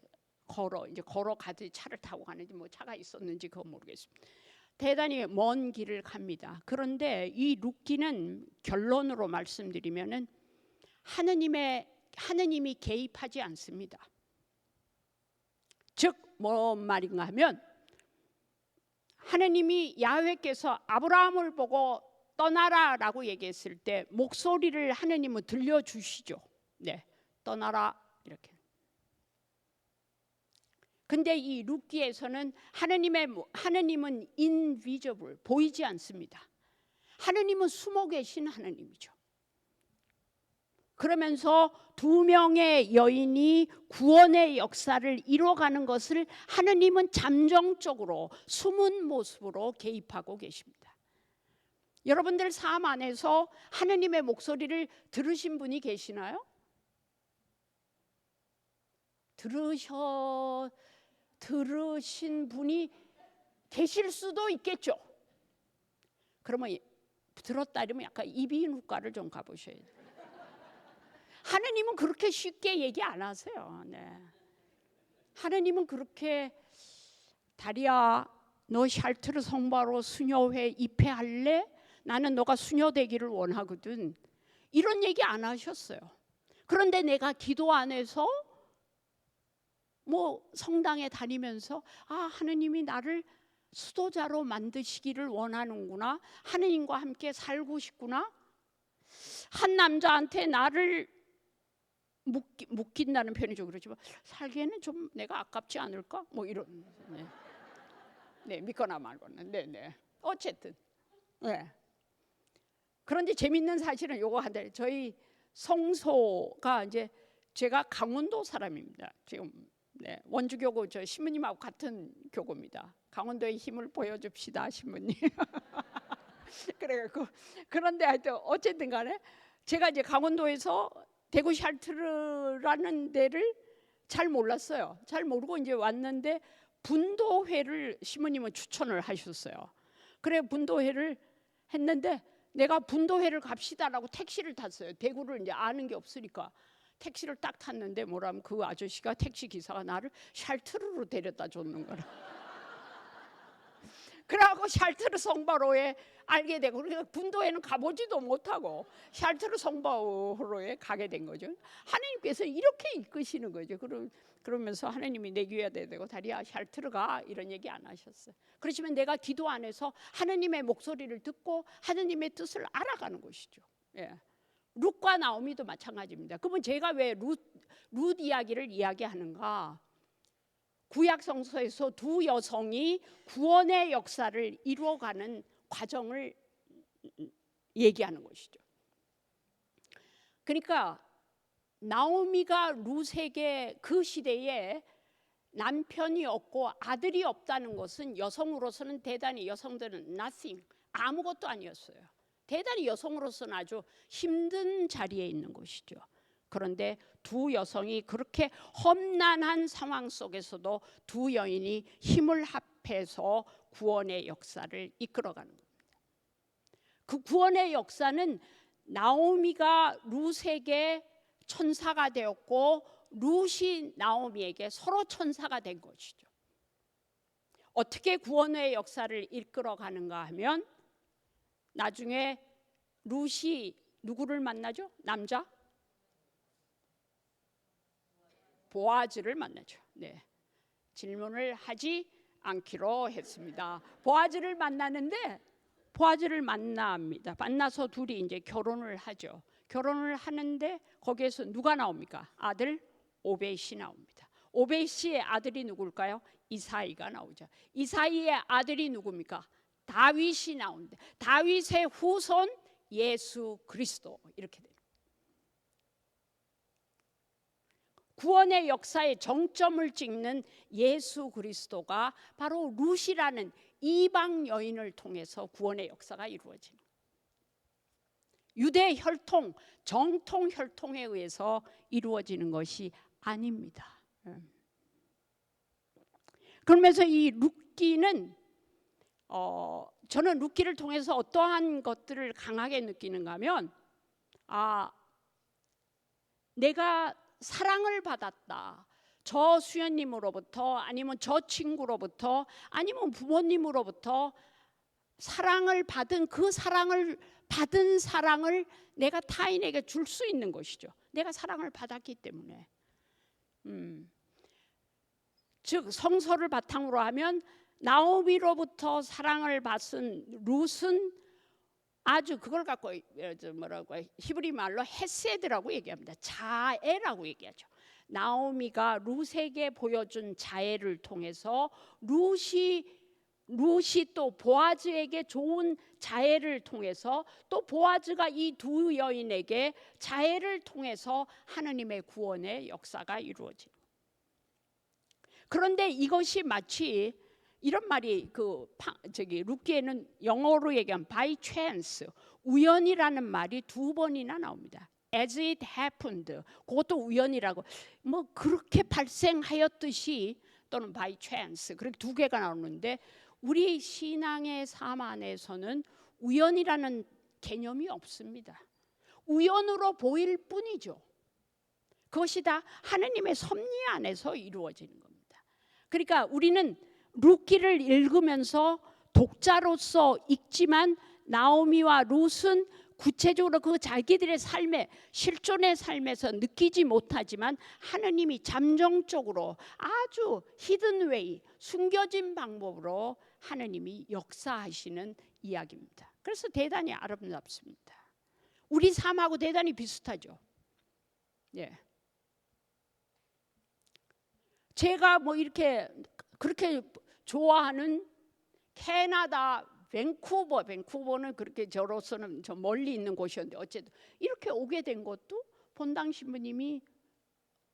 [SPEAKER 1] 걸어가듯이 차를 타고 가는지 차가 있었는지 그건 모르겠습니다. 대단히 먼 길을 갑니다. 그런데 이 룻기는 결론으로 말씀드리면은 하느님이 개입하지 않습니다. 즉 뭔 말인가 하면 하느님이 야훼께서 아브라함을 보고 떠나라라고 얘기했을 때 목소리를 하느님은 들려주시죠. 네, 떠나라 이렇게. 근데 이 룻기에서는 하느님은 invisible, 보이지 않습니다. 하느님은 숨어 계신 하느님이죠. 그러면서 두 명의 여인이 구원의 역사를 이뤄가는 것을 하느님은 잠정적으로 숨은 모습으로 개입하고 계십니다. 여러분들 삶 안에서 하느님의 목소리를 들으신 분이 계시나요? 들으신 분이 계실 수도 있겠죠. 그러면 들었다 이러면 약간 이비인후과를 좀 가보셔야 돼요. 하느님은 그렇게 쉽게 얘기 안 하세요. 네. 하느님은 그렇게 다리야 너 샬트르 성바로 수녀회 입회할래? 나는 너가 수녀 되기를 원하거든. 이런 얘기 안 하셨어요. 그런데 내가 기도 안에서 성당에 다니면서 하느님이 나를 수도자로 만드시기를 원하는구나. 하느님과 함께 살고 싶구나. 한 남자한테 나를 묶인다는 표현이죠. 그렇지만 살기에는 좀 내가 아깝지 않을까? 이런. 네, 믿거나 말거나. 네. 어쨌든. 네. 그런데 재밌는 사실은 요거 한데 저희 성소가 이제 제가 강원도 사람입니다. 지금 원주교구 저 신부님하고 같은 교구입니다. 강원도의 힘을 보여줍시다 신부님. 그런데 하여튼 어쨌든 간에 제가 이제 강원도에서 대구 샬트르라는 데를 잘 몰랐어요. 잘 모르고 이제 왔는데 분도회를 신부님은 추천을 하셨어요. 그래 분도회를 했는데 내가 분도회를 갑시다라고 택시를 탔어요. 대구를 이제 아는 게 없으니까 택시를 딱 탔는데 뭐라면 그 아저씨가 택시 기사가 나를 샬트르로 데려다 줬는 거라. 그래갖고 샬트르 성바로에 알게 되고 그러니까 분도에는 가보지도 못하고 샬트르 성바로에 가게 된 거죠. 하나님께서 이렇게 이끄시는 거죠. 그러면서 하나님이 내귀해야 되고 다리야 샬트르가 이런 얘기 안 하셨어요. 그렇지만 내가 기도 안에서 하나님의 목소리를 듣고 하나님의 뜻을 알아가는 것이죠. 예. 룻과 나오미도 마찬가지입니다. 그러면 제가 왜 룻 이야기를 이야기하는가? 구약 성서에서 두 여성이 구원의 역사를 이루어가는 과정을 얘기하는 것이죠. 그러니까 나오미가 룻에게 그 시대에 남편이 없고 아들이 없다는 것은 여성으로서는 대단히, 여성들은 nothing, 아무것도 아니었어요. 대단히 여성으로서는 아주 힘든 자리에 있는 것이죠. 그런데 두 여성이 그렇게 험난한 상황 속에서도 두 여인이 힘을 합해서 구원의 역사를 이끌어가는 겁니다. 그 구원의 역사는 나오미가 룻에게 천사가 되었고 룻이 나오미에게 서로 천사가 된 것이죠. 어떻게 구원의 역사를 이끌어가는가 하면 나중에 룻이 누구를 만나죠? 남자? 보아즈를 만나죠. 네. 질문을 하지 않기로 했습니다. 보아즈를 만나는데 보아즈를 만납니다. 만나서 둘이 이제 결혼을 하죠. 결혼을 하는데 거기에서 누가 나옵니까? 아들 오벳이 나옵니다. 오벳의 아들이 누굴까요? 이사이가 나오죠. 이사이의 아들이 누굽니까? 다윗이 나오는데 다윗의 후손 예수 그리스도, 이렇게 돼요. 구원의 역사의 정점을 찍는 예수 그리스도가 바로 룻이라는 이방 여인을 통해서 구원의 역사가 이루어지는 거예요. 유대 혈통, 정통 혈통에 의해서 이루어지는 것이 아닙니다. 그러면서 이 룻기는 저는 룻기를 통해서 어떠한 것들을 강하게 느끼는가 하면, 내가 사랑을 받았다. 저 수연님으로부터, 아니면 저 친구로부터, 아니면 부모님으로부터 사랑을 받은, 그 사랑을 받은 사랑을 내가 타인에게 줄 수 있는 것이죠. 내가 사랑을 받았기 때문에. 즉 성서를 바탕으로 하면 나오미로부터 사랑을 받은 룻은 아주 그걸 갖고 뭐라고 히브리 말로 헤세드라고 얘기합니다. 자애라고 얘기하죠. 나오미가 룻에게 보여준 자애를 통해서 룻이 또 보아즈에게 좋은 자애를 통해서 또 보아즈가 이 두 여인에게 자애를 통해서 하느님의 구원의 역사가 이루어집니다. 그런데 이것이 마치 이런 말이 룻기에는 영어로 얘기하면 by chance, 우연이라는 말이 두 번이나 나옵니다. As it happened, 그것도 우연이라고, 뭐 그렇게 발생하였듯이, 또는 by chance, 그렇게 두 개가 나오는데 우리 신앙의 삶 안에서는 우연이라는 개념이 없습니다. 우연으로 보일 뿐이죠. 그것이 다 하느님의 섭리 안에서 이루어지는 겁니다. 그러니까 우리는 룻기를 읽으면서 독자로서 읽지만 나오미와 룻은 구체적으로 그 자기들의 삶에, 실존의 삶에서 느끼지 못하지만 하느님이 잠정적으로 아주 히든 웨이, 숨겨진 방법으로 하느님이 역사하시는 이야기입니다. 그래서 대단히 아름답습니다. 우리 삶하고 대단히 비슷하죠. 예. 제가 뭐 이렇게 그렇게 좋아하는 캐나다 밴쿠버는 그렇게 저로서는 저 멀리 있는 곳이었는데 어쨌든 이렇게 오게 된 것도 본당 신부님이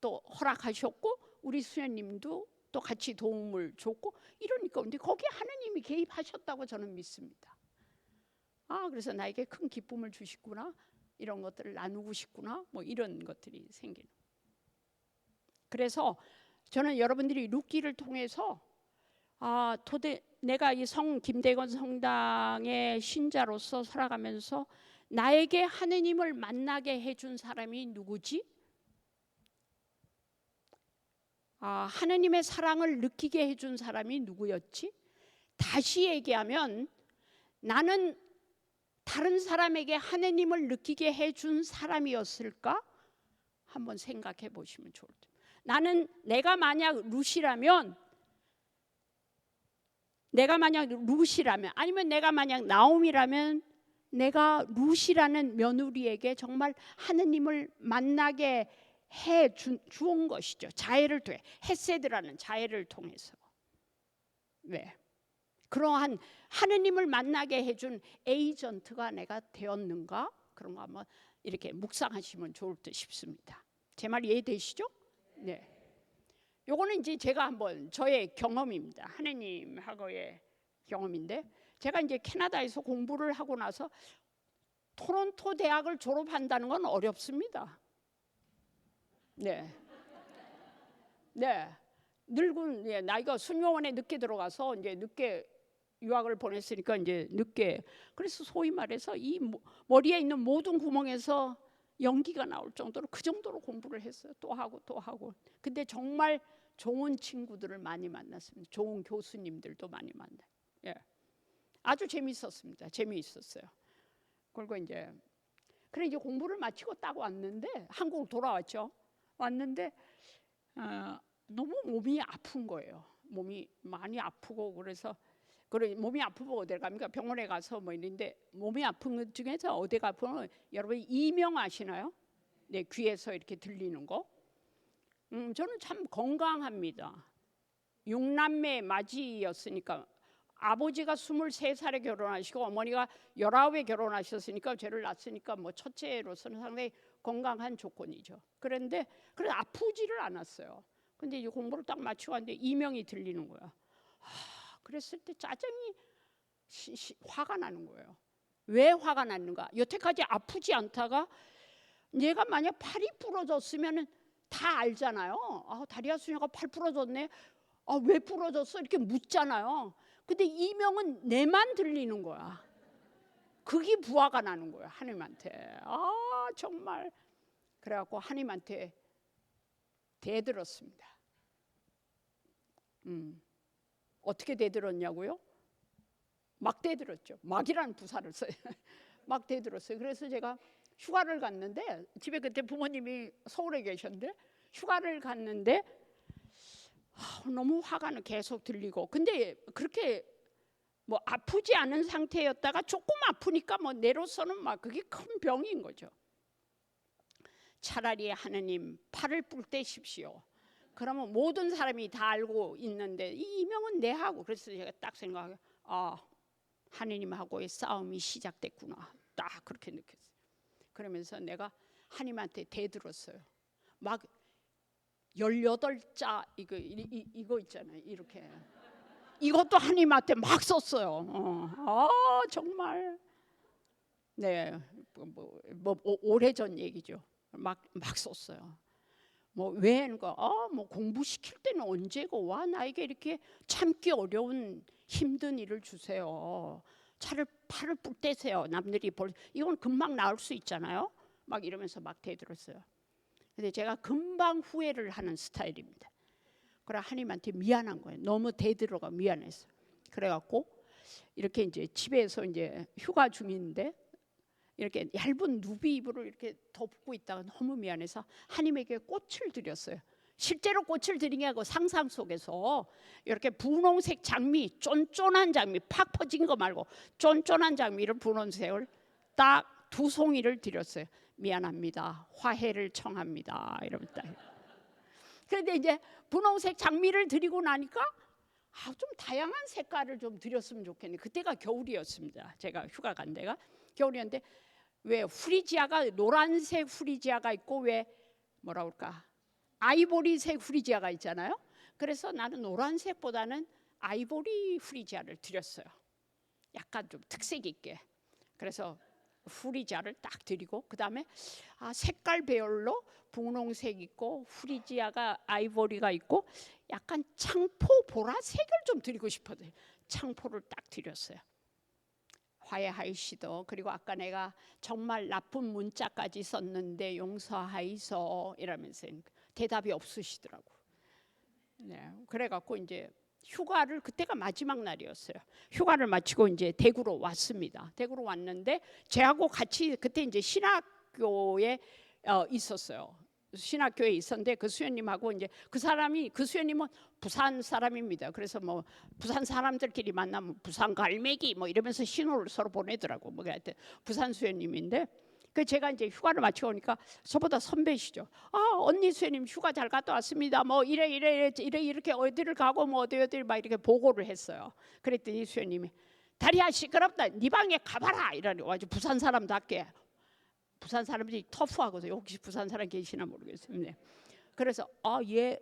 [SPEAKER 1] 또 허락하셨고 우리 수연님도 또 같이 도움을 줬고 이러니까, 근데 거기에 하느님이 개입하셨다고 저는 믿습니다. 그래서 나에게 큰 기쁨을 주시구나, 이런 것들을 나누고 싶구나, 뭐 이런 것들이 생기는. 그래서 저는 여러분들이 룻기를 통해서 내가 이 김대건 성당의 신자로서 살아가면서 나에게 하느님을 만나게 해준 사람이 누구지? 하느님의 사랑을 느끼게 해준 사람이 누구였지? 다시 얘기하면 나는 다른 사람에게 하느님을 느끼게 해준 사람이었을까? 한번 생각해 보시면 좋을 텐데. 내가 만약 룻이라면, 아니면 내가 만약 나오미라면 내가 룻이라는 며느리에게 정말 하느님을 만나게 해 주온 것이죠. 자애를 통해, 헤세드라는 자애를 통해서. 왜? 그러한 하느님을 만나게 해준 에이전트가 내가 되었는가? 그런 거 한번 이렇게 묵상하시면 좋을 듯 싶습니다. 제 말 이해되시죠? 네. 요거는 이제 제가 한번 저의 경험입니다. 하느님하고의 경험인데, 제가 이제 캐나다에서 공부를 하고 나서 토론토 대학을 졸업한다는 건 어렵습니다. 네. 네. 늙은, 예, 나이가 순교원에 늦게 들어가서 이제 늦게 유학을 보냈으니까 이제 늦게, 그래서 소위 말해서 이 머리에 있는 모든 구멍에서 연기가 나올 정도로, 그 정도로 공부를 했어요. 또 하고 또 하고. 근데 정말 좋은 친구들을 많이 만났습니다. 좋은 교수님들도 많이 만나요. 예. 아주 재미있었습니다. 재미있었어요. 그리고 이제 그래 이제 공부를 마치고 딱 왔는데, 한국 돌아왔죠. 왔는데 너무 몸이 아픈 거예요. 몸이 많이 아프고, 그래서 그래 몸이 아프고 어디 갑니까? 병원에 가서 뭐 이런데, 몸이 아픈 것 중에서 어디가 아프면 여러분 이명 아시나요? 네, 귀에서 이렇게 들리는 거. 저는 참 건강합니다. 6남매 맞이였으니까, 아버지가 23살에 결혼하시고 어머니가 19에 결혼하셨으니까 저를 낳았으니까 뭐 첫째로서는 상당히 건강한 조건이죠. 그런데 그래서 아프지를 않았어요. 근데 이제 공부를 딱 마치고 왔는데 이명이 들리는 거야. 그랬을 때 짜증이 화가 나는 거예요. 왜 화가 났는가? 여태까지 아프지 않다가 얘가 만약 팔이 부러졌으면 다 알잖아요. 다리아 수녀가 팔 부러졌네. 왜 부러졌어? 이렇게 묻잖아요. 근데 이명은 내만 들리는 거야. 그게 부화가 나는 거야, 하나님한테. 정말. 그래갖고 하나님한테 대들었습니다. 어떻게 대들었냐고요? 막 대들었죠. 막이라는 부사를 써요. 막 대들었어요. 그래서 제가 휴가를 갔는데, 집에 그때 부모님이 서울에 계셨는데, 휴가를 갔는데 너무 화가 계속 들리고, 근데 그렇게 뭐 아프지 않은 상태였다가 조금 아프니까 뭐 내로서는 막 그게 큰 병인 거죠. 차라리 하느님 팔을 뿔 떼십시오. 그러면 모든 사람이 다 알고 있는데 이 이명은 내하고. 그래서 제가 딱 생각해요. 하느님하고의 싸움이 시작됐구나. 딱 그렇게 느꼈어요. 그러면서 내가 하느님한테 대들었어요. 막 18자 이거 있잖아요. 이렇게. 이것도 하나님한테 막 썼어요. 정말. 네, 오래전 얘기죠. 막 썼어요. 뭐 왜 하는가? 뭐 공부 시킬 때는 언제고, 와 나에게 이렇게 참기 어려운 힘든 일을 주세요. 팔을 뿔 떼세요. 남들이 이건 금방 나올 수 있잖아요. 막 이러면서 막 대들었어요. 근데 제가 금방 후회를 하는 스타일입니다. 그래 하나님한테 미안한 거예요. 너무 대들어가 미안해서. 그래갖고 이렇게 이제 집에서 이제 휴가 중인데 이렇게 얇은 누비 이불을 이렇게 덮고 있다가 너무 미안해서 하나님에게 꽃을 드렸어요. 실제로 꽃을 드린 게 아니고 상상 속에서 이렇게 분홍색 장미, 쫀쫀한 장미, 팍 퍼진 거 말고 쫀쫀한 장미를, 분홍색을 딱 2송이를 드렸어요. 미안합니다. 화해를 청합니다. 이러면서. 그런데 이제 분홍색 장미를 드리고 나니까 좀 다양한 색깔을 좀 드렸으면 좋겠네. 그때가 겨울이었습니다. 제가 휴가 간 데가 겨울이었는데, 왜 후리지아가 노란색 후리지아가 있고 왜 뭐라 그럴까 아이보리색 후리지아가 있잖아요. 그래서 나는 노란색보다는 아이보리 후리지아를 드렸어요. 약간 좀 특색 있게. 그래서 후리지아를 딱 드리고, 그 다음에 색깔 배열로 분홍색 있고 후리지아가 아이보리가 있고 약간 창포 보라색을 좀 드리고 싶어요. 창포를 딱 드렸어요. 화해하이시도. 그리고 아까 내가 정말 나쁜 문자까지 썼는데 용서하이소 이러면서 대답이 없으시더라고. 네, 그래갖고 이제 휴가를, 그때가 마지막 날이었어요. 휴가를 마치고 이제 대구로 왔습니다. 대구로 왔는데 제하고 같이 그때 이제 신학교에 있었어요. 신학교에 있었는데 그 수녀님하고 이제 그 수녀님은 부산 사람입니다. 그래서 뭐 부산 사람들끼리 만나면 부산 갈매기 뭐 이러면서 신호를 서로 보내더라고. 뭐 하여튼 부산 수녀님인데 그 제가 이제 휴가를 마치고 오니까 저보다 선배시죠. 언니 수녀님 휴가 잘 갔다 왔습니다. 뭐 이렇게 어디를 가고 뭐 어디 막 이렇게 보고를 했어요. 그랬더니 수녀님이 다리야 시끄럽다. 네 방에 가봐라 이러니 아주 부산 사람답게. 부산 사람들이 터프하거든요. 혹시 부산 사람 계시나 모르겠어요. 네. 그래서 얘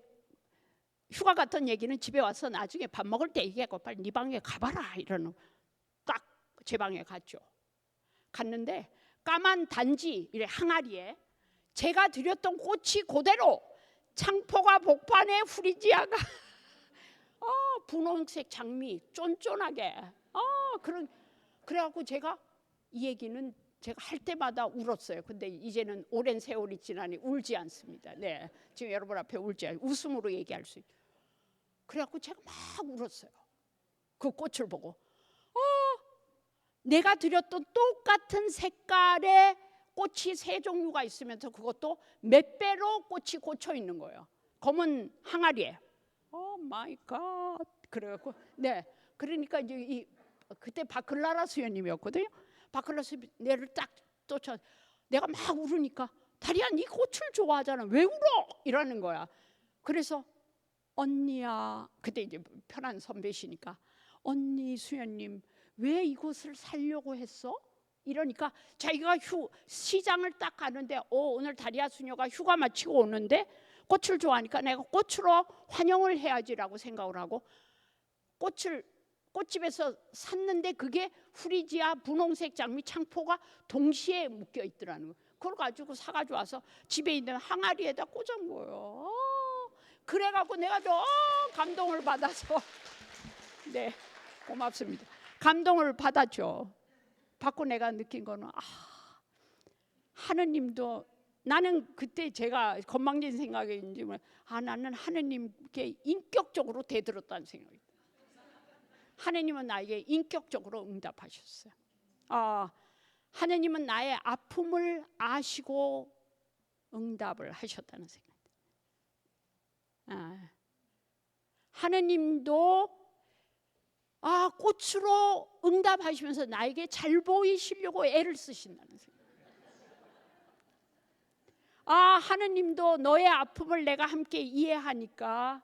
[SPEAKER 1] 휴가 갔던 얘기는 집에 와서 나중에 밥 먹을 때 얘기하고 빨리 네 방에 가봐라 이러는 딱 제 방에 갔죠. 갔는데 까만 단지 항아리에 제가 드렸던 꽃이 그대로 창포가 복판에 후리지아가 분홍색 장미 쫀쫀하게 그래갖고 제가 이 얘기는 제가 할 때마다 울었어요. 근데 이제는 오랜 세월이 지나니 울지 않습니다. 네, 지금 여러분 앞에 울지 않아요. 웃음으로 얘기할 수 있어요. 그래갖고 제가 막 울었어요. 그 꽃을 보고 내가 드렸던 똑같은 색깔의 꽃이 세 종류가 있으면서 그것도 몇 배로 꽃이 꽂혀 있는 거예요. 검은 항아리에. 오 마이 갓. 그래갖고 네, 그러니까 이제 그때 바클라라 수녀님이었거든요. 바클라 수녀를 딱 쫓아. 내가 막 울으니까 다리야 네 꽃을 좋아하잖아. 왜 울어? 이러는 거야. 그래서 언니야, 그때 이제 편한 선배시니까 언니 수녀님 왜 이곳을 살려고 했어? 이러니까 자기가 시장을 딱 가는데 오늘 다리야 수녀가 휴가 마치고 오는데 꽃을 좋아하니까 내가 꽃으로 환영을 해야지라고 생각을 하고 꽃을 꽃집에서 샀는데 그게 후리지아 분홍색 장미 창포가 동시에 묶여 있더라는 거예요. 그걸 가지고 사가지고 와서 집에 있는 항아리에다 꽂은 거예요. 그래갖고 내가 좀 감동을 받아서 네, 고맙습니다. 감동을 받았죠. 받고 내가 느낀 거는 하느님도 나는 그때 제가 건방진 생각인지 나는 하느님께 인격적으로 대들었다는 생각이. 하느님은 나에게 인격적으로 응답하셨어요. 하느님은 나의 아픔을 아시고 응답을 하셨다는 생각. 하느님도 꽃으로 응답하시면서 나에게 잘 보이시려고 애를 쓰신다는 생각. 하느님도 너의 아픔을 내가 함께 이해하니까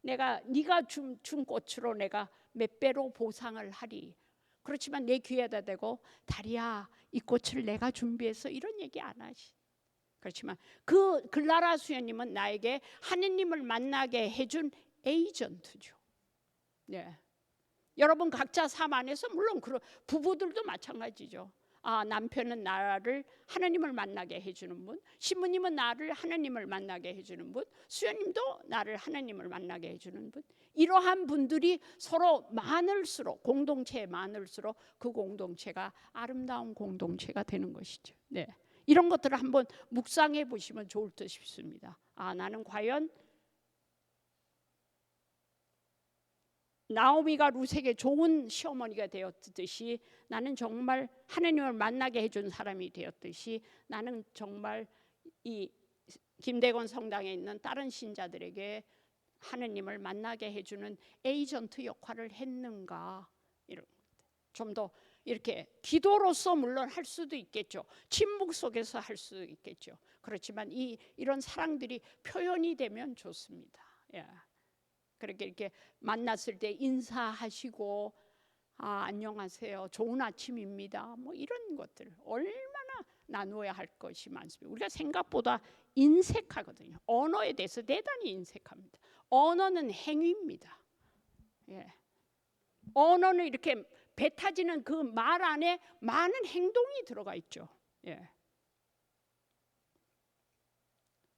[SPEAKER 1] 네가 준 꽃으로 내가 몇 배로 보상을 하리. 그렇지만 내 귀에다 대고 다리야 이 꽃을 내가 준비해서 이런 얘기 안 하시. 그렇지만 그 글라라 수녀님은 나에게 하느님을 만나게 해준 에이전트죠. 네. 여러분 각자 삶 안에서 물론 부부들도 마찬가지죠. 남편은 나를 하느님을 만나게 해주는 분, 신부님은 나를 하느님을 만나게 해주는 분, 수녀님도 나를 하느님을 만나게 해주는 분. 이러한 분들이 서로 많을수록 공동체에 많을수록 그 공동체가 아름다운 공동체가 되는 것이죠. 네. 이런 것들을 한번 묵상해 보시면 좋을 듯 싶습니다. 나는 과연 나오미가 룻에게 좋은 시어머니가 되었듯이 나는 정말 하느님을 만나게 해준 사람이 되었듯이 나는 정말 이 김대건 성당에 있는 다른 신자들에게 하느님을 만나게 해주는 에이전트 역할을 했는가. 좀 더 이렇게 기도로서 물론 할 수도 있겠죠. 침묵 속에서 할 수 있겠죠. 그렇지만 이런 사랑들이 표현이 되면 좋습니다. 그렇게 이렇게 만났을 때 인사하시고 안녕하세요, 좋은 아침입니다, 뭐 이런 것들 얼마나 나누어야 할 것이 많습니다. 우리가 생각보다 인색하거든요. 언어에 대해서 대단히 인색합니다. 언어는 행위입니다. 언어는 이렇게 뱉어지는 그 말 안에 많은 행동이 들어가 있죠.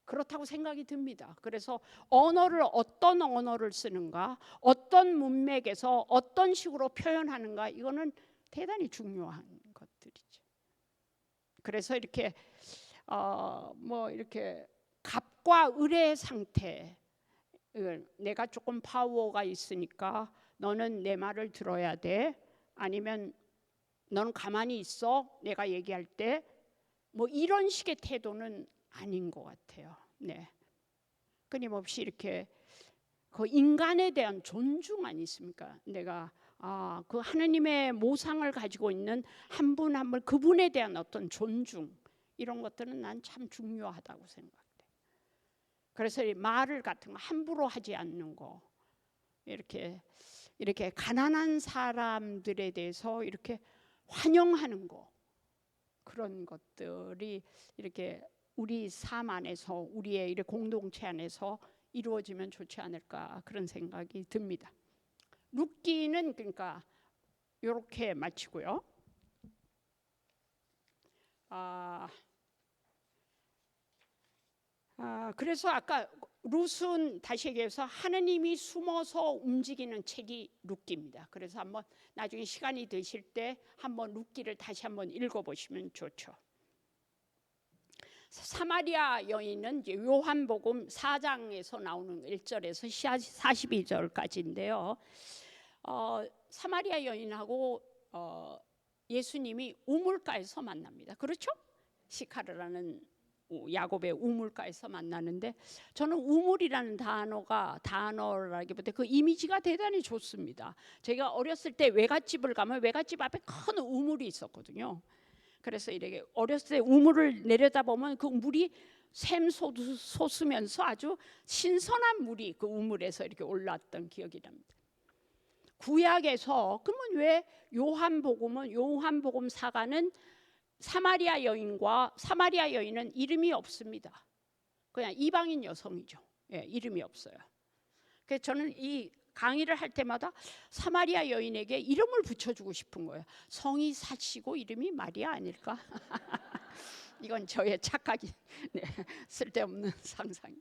[SPEAKER 1] 그렇다고 생각이 듭니다. 그래서 어떤 언어를 쓰는가, 어떤 문맥에서 어떤 식으로 표현하는가, 이거는 대단히 중요한 것들이죠. 그래서 이렇게 이렇게 갑과 을의 상태, 내가 조금 파워가 있으니까 너는 내 말을 들어야 돼, 아니면 너는 가만히 있어 내가 얘기할 때, 뭐 이런 식의 태도는 아닌 것 같아요. 네, 끊임없이 이렇게 그 인간에 대한 존중 아니십니까? 내가 그 하느님의 모상을 가지고 있는 한 분 한 분 그분에 대한 어떤 존중, 이런 것들은 난 참 중요하다고 생각해. 그래서 이 말을 같은 거 함부로 하지 않는 거, 이렇게 가난한 사람들에 대해서 이렇게 환영하는 거, 그런 것들이 이렇게 우리 삶 안에서, 우리의 이렇게 공동체 안에서 이루어지면 좋지 않을까, 그런 생각이 듭니다. 룻기는 그러니까 이렇게 마치고요. 그래서 아까 룻은 다시 얘기해서 하느님이 숨어서 움직이는 책이 룻기입니다. 그래서 한번 나중에 시간이 되실 때 한번 룻기를 다시 한번 읽어보시면 좋죠. 사마리아 여인은 이제 요한복음 4장에서 나오는 1절에서 42절까지인데요. 사마리아 여인하고 예수님이 우물가에서 만납니다. 그렇죠? 시카르라는 야곱의 우물가에서 만나는데, 저는 우물이라는 단어라기보다 그 이미지가 대단히 좋습니다. 제가 어렸을 때 외갓집을 가면 외갓집 앞에 큰 우물이 있었거든요. 그래서 이렇게 어렸을 때 우물을 내려다보면 그 물이 샘솟으면서 아주 신선한 물이 그 우물에서 이렇게 올랐던 기억이 납니다. 구약에서 그러면 왜 요한복음 사가는 사마리아 여인은 이름이 없습니다. 그냥 이방인 여성이죠. 예, 이름이 없어요. 그래서 저는 이 강의를 할 때마다 사마리아 여인에게 이름을 붙여주고 싶은 거예요. 성이 사시고 이름이 마리아 아닐까? 이건 저의 착각이, 네, 쓸데없는 상상.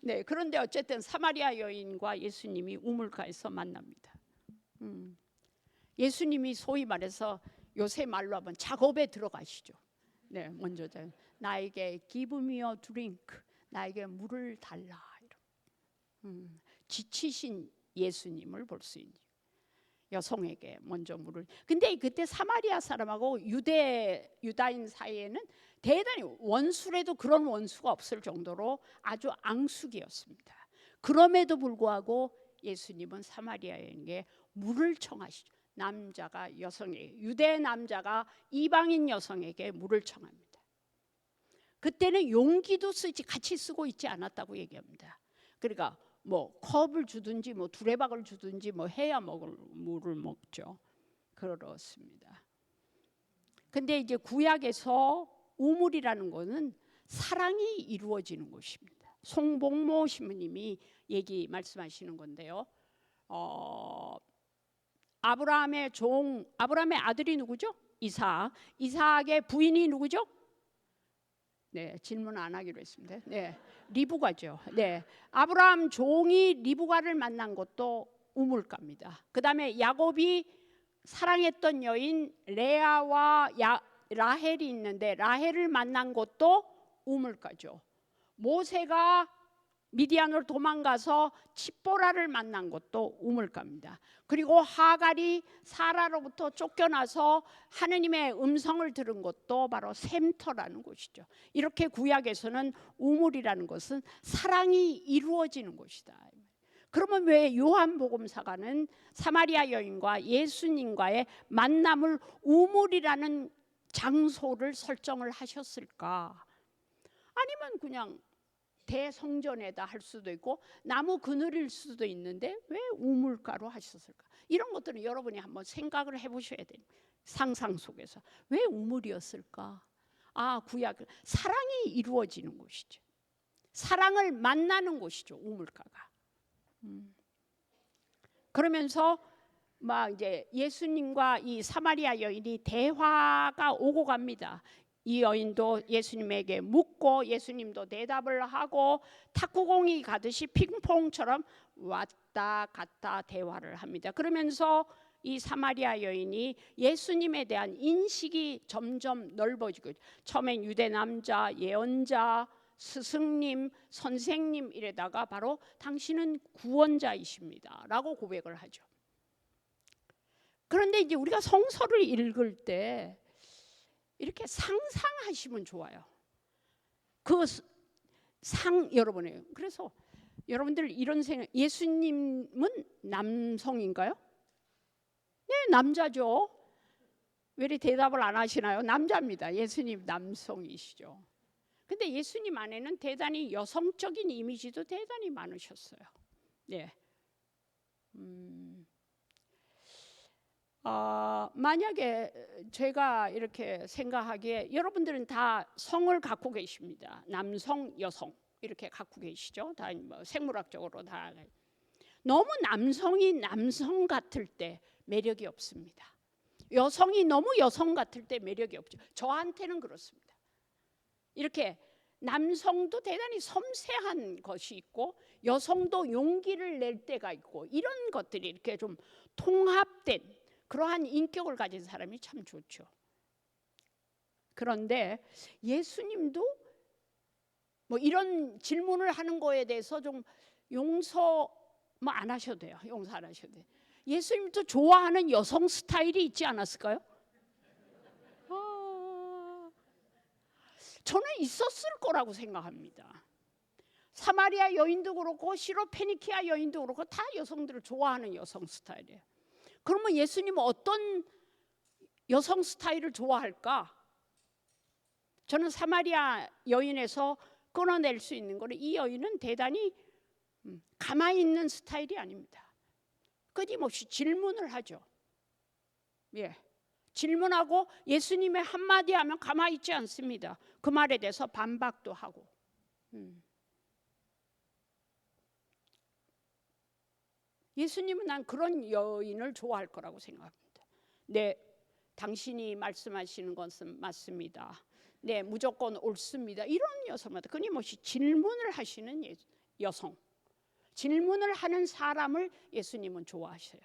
[SPEAKER 1] 네, 그런데 어쨌든 사마리아 여인과 예수님이 우물가에서 만납니다. 예수님이 소위 말해서 요새 말로 하면 작업에 들어가시죠. 네, 먼저 나에게 give me a drink, 나에게 물을 달라. 지치신 예수님을 볼 수 있는 여성에게 먼저 물을. 근데 그때 사마리아 사람하고 유다인 사이에는 대단히 원수래도 그런 원수가 없을 정도로 아주 앙숙이었습니다. 그럼에도 불구하고 예수님은 사마리아 여인에게 물을 청하시죠. 남자가 여성에게, 유대 남자가 이방인 여성에게 물을 청합니다. 그때는 용기도 같이 쓰고 있지 않았다고 얘기합니다. 그러니까 뭐 컵을 주든지 뭐 두레박을 주든지 뭐 해야 먹을 물을 먹죠. 그렇습니다. 근데 이제 구약에서 우물이라는 것은 사랑이 이루어지는 곳입니다. 송복모 신부님이 말씀하시는 건데요. 아브라함의 아들이 누구죠? 이삭의 부인이 누구죠? 네, 질문 안 하기로 했습니다. 네, 리브가죠. 네, 아브라함 종이 리브가를 만난 것도 우물가입니다. 그 다음에 야곱이 사랑했던 여인 레아와 라헬이 있는데 라헬을 만난 것도 우물가죠. 모세가 미디안으로 도망가서 칩보라를 만난 것도 우물가입니다. 그리고 하갈이 사라로부터 쫓겨나서 하느님의 음성을 들은 것도 바로 샘터라는 곳이죠. 이렇게 구약에서는 우물이라는 것은 사랑이 이루어지는 곳이다. 그러면 왜 요한복음사가는 사마리아 여인과 예수님과의 만남을 우물이라는 장소를 설정을 하셨을까? 아니면 그냥 대성전에다 할 수도 있고 나무 그늘일 수도 있는데 왜 우물가로 하셨을까? 이런 것들은 여러분이 한번 생각을 해보셔야 돼요. 상상 속에서 왜 우물이었을까? 구약은 사랑이 이루어지는 곳이죠. 사랑을 만나는 곳이죠, 우물가가. 그러면서 막 이제 예수님과 이 사마리아 여인이 대화가 오고 갑니다. 이 여인도 예수님에게 묻고 예수님도 대답을 하고 탁구공이 가듯이 핑퐁처럼 왔다 갔다 대화를 합니다. 그러면서 이 사마리아 여인이 예수님에 대한 인식이 점점 넓어지고, 처음엔 유대 남자, 예언자, 스승님, 선생님 이래다가 바로 당신은 구원자이십니다 라고 고백을 하죠. 그런데 이제 우리가 성서를 읽을 때 이렇게 상상하시면 좋아요. 상 여러분이에요. 그래서 여러분들 이런 생각, 예수님은 남성인가요? 네, 남자죠. 왜 이렇게 대답을 안 하시나요? 남자입니다. 예수님 남성이시죠. 근데 예수님 안에는 대단히 여성적인 이미지도 대단히 많으셨어요. 네. 만약에 제가 이렇게 생각하기에 여러분들은 다 성을 갖고 계십니다. 남성, 여성 이렇게 갖고 계시죠. 다 뭐 생물학적으로 다. 너무 남성이 남성 같을 때 매력이 없습니다. 여성이 너무 여성 같을 때 매력이 없죠. 저한테는 그렇습니다. 이렇게 남성도 대단히 섬세한 것이 있고 여성도 용기를 낼 때가 있고 이런 것들이 이렇게 좀 통합된 그러한 인격을 가진 사람이 참 좋죠. 그런데 예수님도 뭐 이런 질문을 하는 거에 대해서 좀 용서 뭐 안 하셔도 돼요. 용서 안 하셔도 돼요. 예수님도 좋아하는 여성 스타일이 있지 않았을까요? 저는 있었을 거라고 생각합니다. 사마리아 여인도 그렇고 시로페니키아 여인도 그렇고 다 여성들을 좋아하는 여성 스타일이에요. 그러면 예수님은 어떤 여성 스타일을 좋아할까? 저는 사마리아 여인에서 끊어낼 수 있는 거는 이 여인은 대단히 가만히 있는 스타일이 아닙니다. 끊임없이 질문을 하죠. 예. 질문하고 예수님의 한마디 하면 가만히 있지 않습니다. 그 말에 대해서 반박도 하고. 예수님은 난 그런 여인을 좋아할 거라고 생각합니다. 네, 당신이 말씀하시는 것은 맞습니다. 네, 무조건 옳습니다. 이런 여성마다 끊임없이 질문을 하시는 여성. 질문을 하는 사람을 예수님은 좋아하셔요.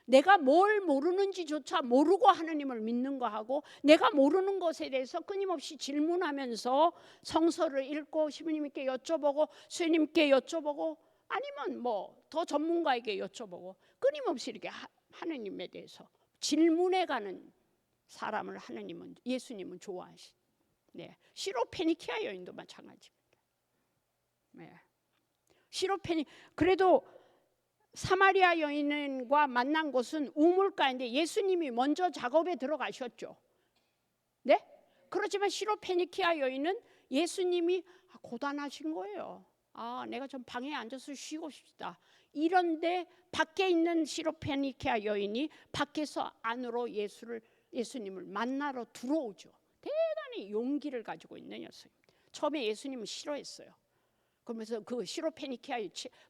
[SPEAKER 1] 내가 뭘 모르는지조차 모르고 하나님을 믿는 거하고 내가 모르는 것에 대해서 끊임없이 질문하면서 성서를 읽고 시부님께 여쭤보고 수님께 여쭤보고 아니면 뭐 더 전문가에게 여쭤보고 끊임없이 이렇게 하나님에 대해서 질문해 가는 사람을 하나님은 예수님은 좋아하시. 네, 시로페니키아 여인도 마찬가지입니다. 네. 그래도 사마리아 여인과 만난 곳은 우물가인데 예수님이 먼저 작업에 들어가셨죠. 네? 그렇지만 시로페니키아 여인은 예수님이 고단하신 거예요. 내가 좀 방에 앉아서 쉬고 싶다. 이런데 밖에 있는 시로페니키아 여인이 밖에서 안으로 예수님을 만나러 들어오죠. 대단히 용기를 가지고 있는 여성입니다. 처음에 예수님은 싫어했어요. 그러면서 그 시로페니키아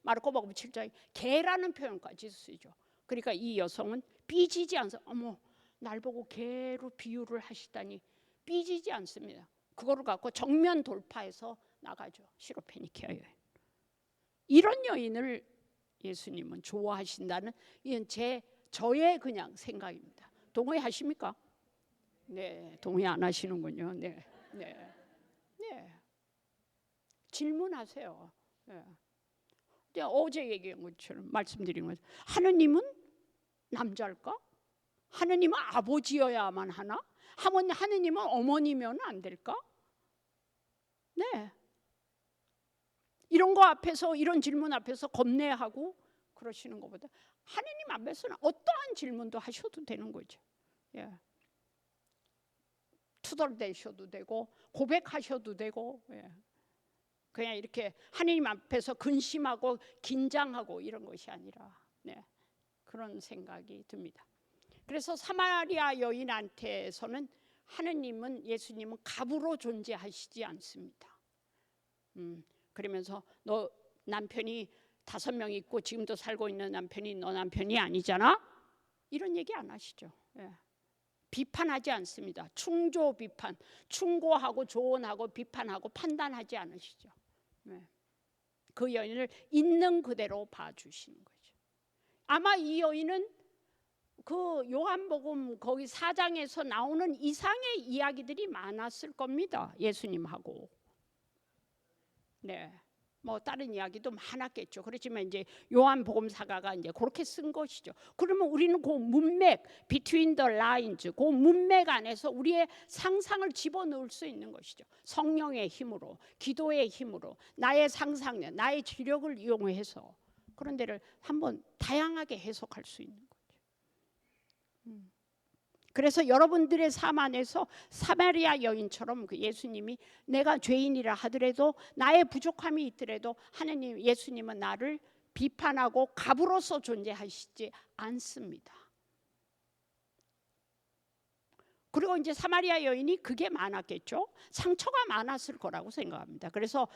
[SPEAKER 1] 마르코복음 7장에 개라는 표현까지 쓰죠. 그러니까 이 여성은 삐지지 않습니다. 어머, 날 보고 개로 비유를 하시다니 삐지지 않습니다. 그거를 갖고 정면 돌파해서 나가죠. 시로페니키아 여인. 이런 여인을 예수님은 좋아하신다는 이건 저의 그냥 생각입니다. 동의하십니까? 네, 동의 안 하시는군요. 네, 네, 네. 질문하세요. 네. 어제 얘기한 것처럼 말씀드린 것처럼 하느님은 남자일까? 하느님은 아버지여야만 하나? 하느님은 어머니면 안 될까? 네. 이런 거 앞에서 이런 질문 앞에서 겁내하고 그러시는 것보다 하느님 앞에서는 어떠한 질문도 하셔도 되는 거죠. 예. 투덜대셔도 되고 고백하셔도 되고. 예. 그냥 이렇게 하나님 앞에서 근심하고 긴장하고 이런 것이 아니라 네, 그런 생각이 듭니다. 그래서 사마리아 여인한테서는 하느님은 예수님은 갑으로 존재하시지 않습니다. 그러면서 너 남편이 5명 있고 지금도 살고 있는 남편이 너 남편이 아니잖아? 이런 얘기 안 하시죠. 예. 비판하지 않습니다. 충조 비판, 충고하고 조언하고 비판하고 판단하지 않으시죠. 네. 그 여인을 있는 그대로 봐주시는 거죠. 아마 이 여인은 그 요한복음 거기 4장에서 나오는 이상의 이야기들이 많았을 겁니다. 예수님하고. 네. 뭐 다른 이야기도 많았겠죠. 그렇지만 이제 요한복음사가가 이제 그렇게 쓴 것이죠. 그러면 우리는 그 문맥, between the lines, 그 문맥 안에서 우리의 상상을 집어넣을 수 있는 것이죠. 성령의 힘으로, 기도의 힘으로, 나의 상상력, 나의 지력을 이용해서 그런 데를 한번 다양하게 해석할 수 있는 거죠. 그래서 여러분들의 삶 안에서 사마리아 여인처럼 그 예수님이 내가 죄인이라 하더라도 나의 부족함이 있더라도 하나님 예수님은 나를 비판하고 갑으로서 존재하시지 않습니다. 그리고 이제 사마리아 여인이 그게 많았겠죠. 상처가 많았을 거라고 생각합니다. 그래서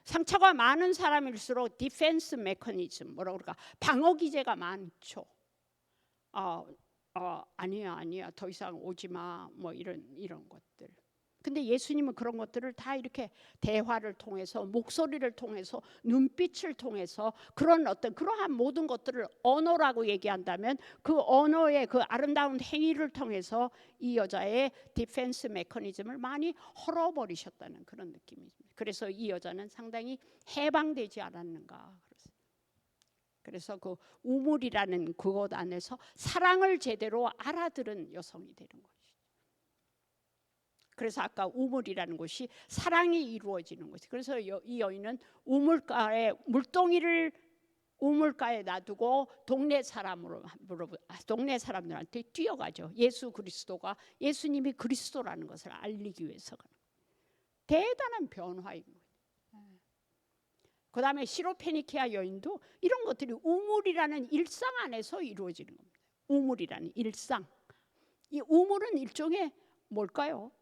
[SPEAKER 1] 상처가 많은 사람일수록 디펜스 메커니즘 뭐라 그럴까 방어 기제가 많죠. 아니야 더 이상 오지 마 뭐 이런 것들. 근데 예수님은 그런 것들을 다 이렇게 대화를 통해서 목소리를 통해서 눈빛을 통해서 그런 어떤 그러한 모든 것들을 언어라고 얘기한다면 그 언어의 그 아름다운 행위를 통해서 이 여자의 디펜스 메커니즘을 많이 헐어버리셨다는 그런 느낌입니다. 그래서 이 여자는 상당히 해방되지 않았는가. 그래서 그 우물이라는 그곳 안에서 사랑을 제대로 알아들은 여성이 되는 것이죠. 그래서 아까 우물이라는 곳이 사랑이 이루어지는 것이. 그래서 이 여인은 우물가에 물동이를 우물가에 놔두고 동네 사람들한테 뛰어가죠. 예수 그리스도가 예수님이 그리스도라는 것을 알리기 위해서. 대단한 변화인 거예요. 그 다음에 시로페니케아 여인도 이런 것들이 우물이라는 일상 안에서 이루어지는 겁니다. 우물이라는 일상. 이 우물은 일종의 뭘까요?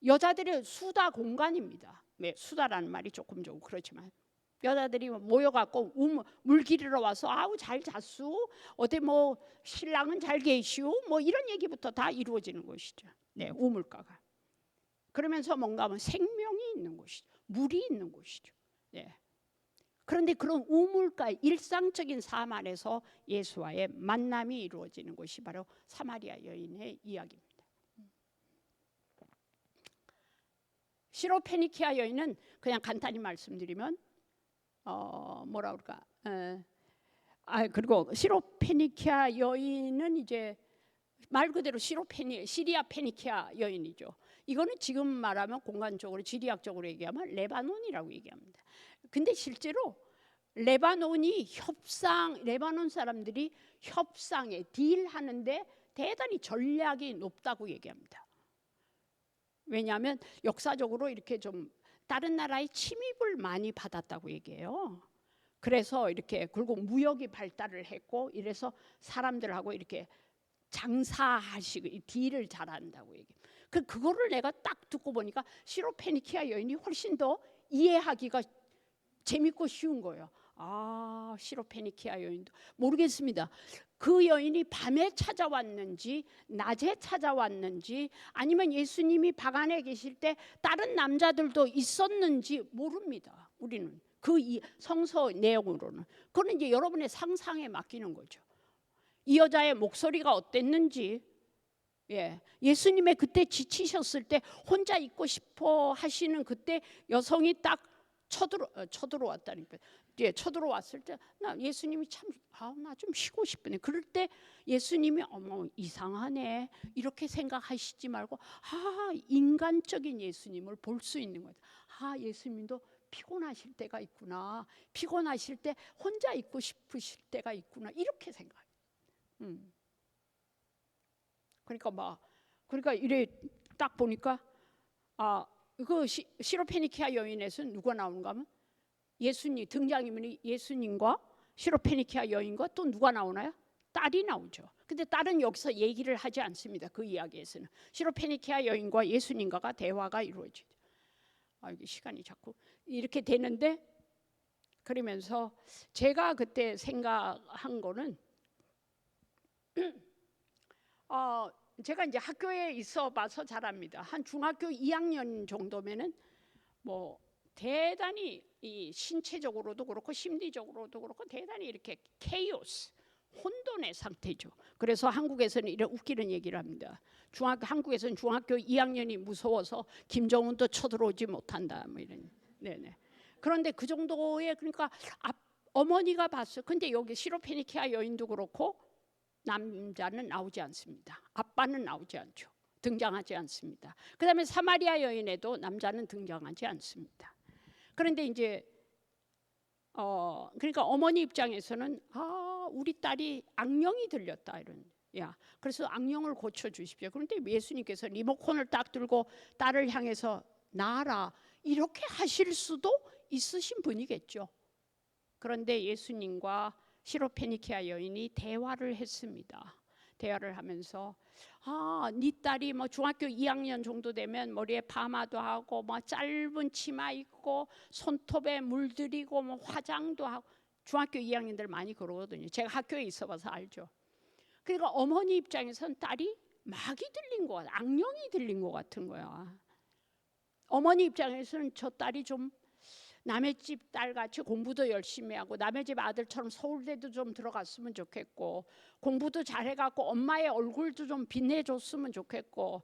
[SPEAKER 1] 여자들의 수다 공간입니다. 수다라는 말이 조금 그렇지만 여자들이 모여갖고 물 기르러 와서 아우 잘 잤수? 어디 뭐 신랑은 잘 계시오? 뭐 이런 얘기부터 다 이루어지는 것이죠. 네, 우물가가. 그러면서 뭔가 하면 생명이 있는 곳이죠. 물이 있는 곳이죠. 네. 그런데 그런 우물가 일상적인 삶 안에서 예수와의 만남이 이루어지는 것이 바로 사마리아 여인의 이야기입니다. 시로페니키아 여인은 그냥 간단히 말씀드리면 뭐라 그럴까? 그리고 시로페니키아 여인은 이제 말 그대로 시리아 페니키아 여인이죠. 이거는 지금 말하면 공간적으로 지리학적으로 얘기하면 레바논이라고 얘기합니다. 근데 실제로 레바논 사람들이 협상에 딜하는데 대단히 전략이 높다고 얘기합니다. 왜냐하면 역사적으로 이렇게 좀 다른 나라의 침입을 많이 받았다고 얘기해요. 그래서 이렇게 그리고 무역이 발달을 했고 이래서 사람들하고 이렇게 장사하시고 딜을 잘한다고 얘기해요. 그거를 내가 딱 듣고 보니까 시로페니키아 여인이 훨씬 더 이해하기가 재밌고 쉬운 거예요. 시로페니키아 여인도 모르겠습니다. 그 여인이 밤에 찾아왔는지 낮에 찾아왔는지 아니면 예수님이 방 안에 계실 때 다른 남자들도 있었는지 모릅니다. 우리는 그 성서 내용으로는. 그건 이제 여러분의 상상에 맡기는 거죠. 이 여자의 목소리가 어땠는지, 예수님의 그때 지치셨을 때 혼자 있고 싶어 하시는 그때 여성이 딱 쳐들어왔다니까. 쳐들어왔을 때 나 예수님이 참 나 좀 쉬고 싶네. 그럴 때 예수님이 어머 이상하네 이렇게 생각하시지 말고 인간적인 예수님을 볼 수 있는 거죠. 예수님도 피곤하실 때가 있구나. 피곤하실 때 혼자 있고 싶으실 때가 있구나. 이렇게 생각해요. 그러니까 이래 딱 보니까 그 시로페니키아 여인에서는 누가 나오는가 하면 예수님 등장인물이 예수님과 시로페니키아 여인과 또 누가 나오나요? 딸이 나오죠. 근데 딸은 여기서 얘기를 하지 않습니다. 그 이야기에서는 시로페니키아 여인과 예수님과가 대화가 이루어지죠. 이게 시간이 자꾸 이렇게 되는데 그러면서 제가 그때 생각한 거는 제가 이제 학교에 있어 봐서 잘 압니다. 한 중학교 2학년 정도면은 뭐 대단히 이 신체적으로도 그렇고 심리적으로도 그렇고 대단히 이렇게 케이오스 혼돈의 상태죠. 그래서 한국에서는 이런 웃기는 얘기를 합니다. 한국에서는 중학교 2학년이 무서워서 김정은도 쳐들어오지 못한다. 뭐 이런. 네네. 그런데 그 정도의 그러니까 어머니가 봤어요. 근데 여기 시로페니키아 여인도 그렇고 남자는 나오지 않습니다. 아빠는 나오지 않죠. 등장하지 않습니다. 그다음에 사마리아 여인에도 남자는 등장하지 않습니다. 그런데 이제 그러니까 어머니 입장에서는 우리 딸이 악령이 들렸다 이런. 야, 그래서 악령을 고쳐 주십시오. 그런데 예수님께서 리모컨을 딱 들고 딸을 향해서 나아라 이렇게 하실 수도 있으신 분이겠죠. 그런데 예수님과 시로페니키아 여인이 대화를 했습니다. 대화를 하면서 네 딸이 뭐 중학교 2학년 정도 되면 머리에 파마도 하고 뭐 짧은 치마 입고 손톱에 물들이고 뭐 화장도 하고 중학교 2학년들 많이 그러거든요. 제가 학교에 있어봐서 알죠. 그러니까 어머니 입장에선 딸이 마귀 들린 것 같아, 악령이 들린 것 같은 거야. 어머니 입장에서는 저 딸이 좀 남의 집 딸같이 공부도 열심히 하고 남의 집 아들처럼 서울대도 좀 들어갔으면 좋겠고 공부도 잘해갖고 엄마의 얼굴도 좀 빛내줬으면 좋겠고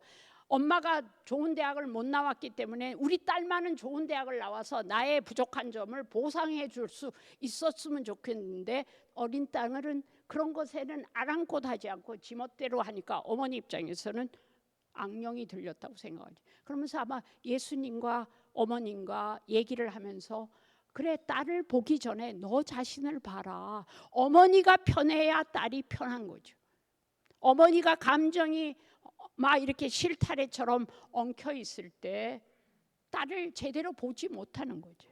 [SPEAKER 1] 엄마가 좋은 대학을 못 나왔기 때문에 우리 딸만은 좋은 대학을 나와서 나의 부족한 점을 보상해 줄 수 있었으면 좋겠는데 어린 딸은 그런 것에는 아랑곳하지 않고 지멋대로 하니까 어머니 입장에서는 악령이 들렸다고 생각하지. 그러면서 아마 예수님과 어머님과 얘기를 하면서 그래 딸을 보기 전에 너 자신을 봐라. 어머니가 편해야 딸이 편한 거죠. 어머니가 감정이 막 이렇게 실타래처럼 엉켜 있을 때 딸을 제대로 보지 못하는 거죠.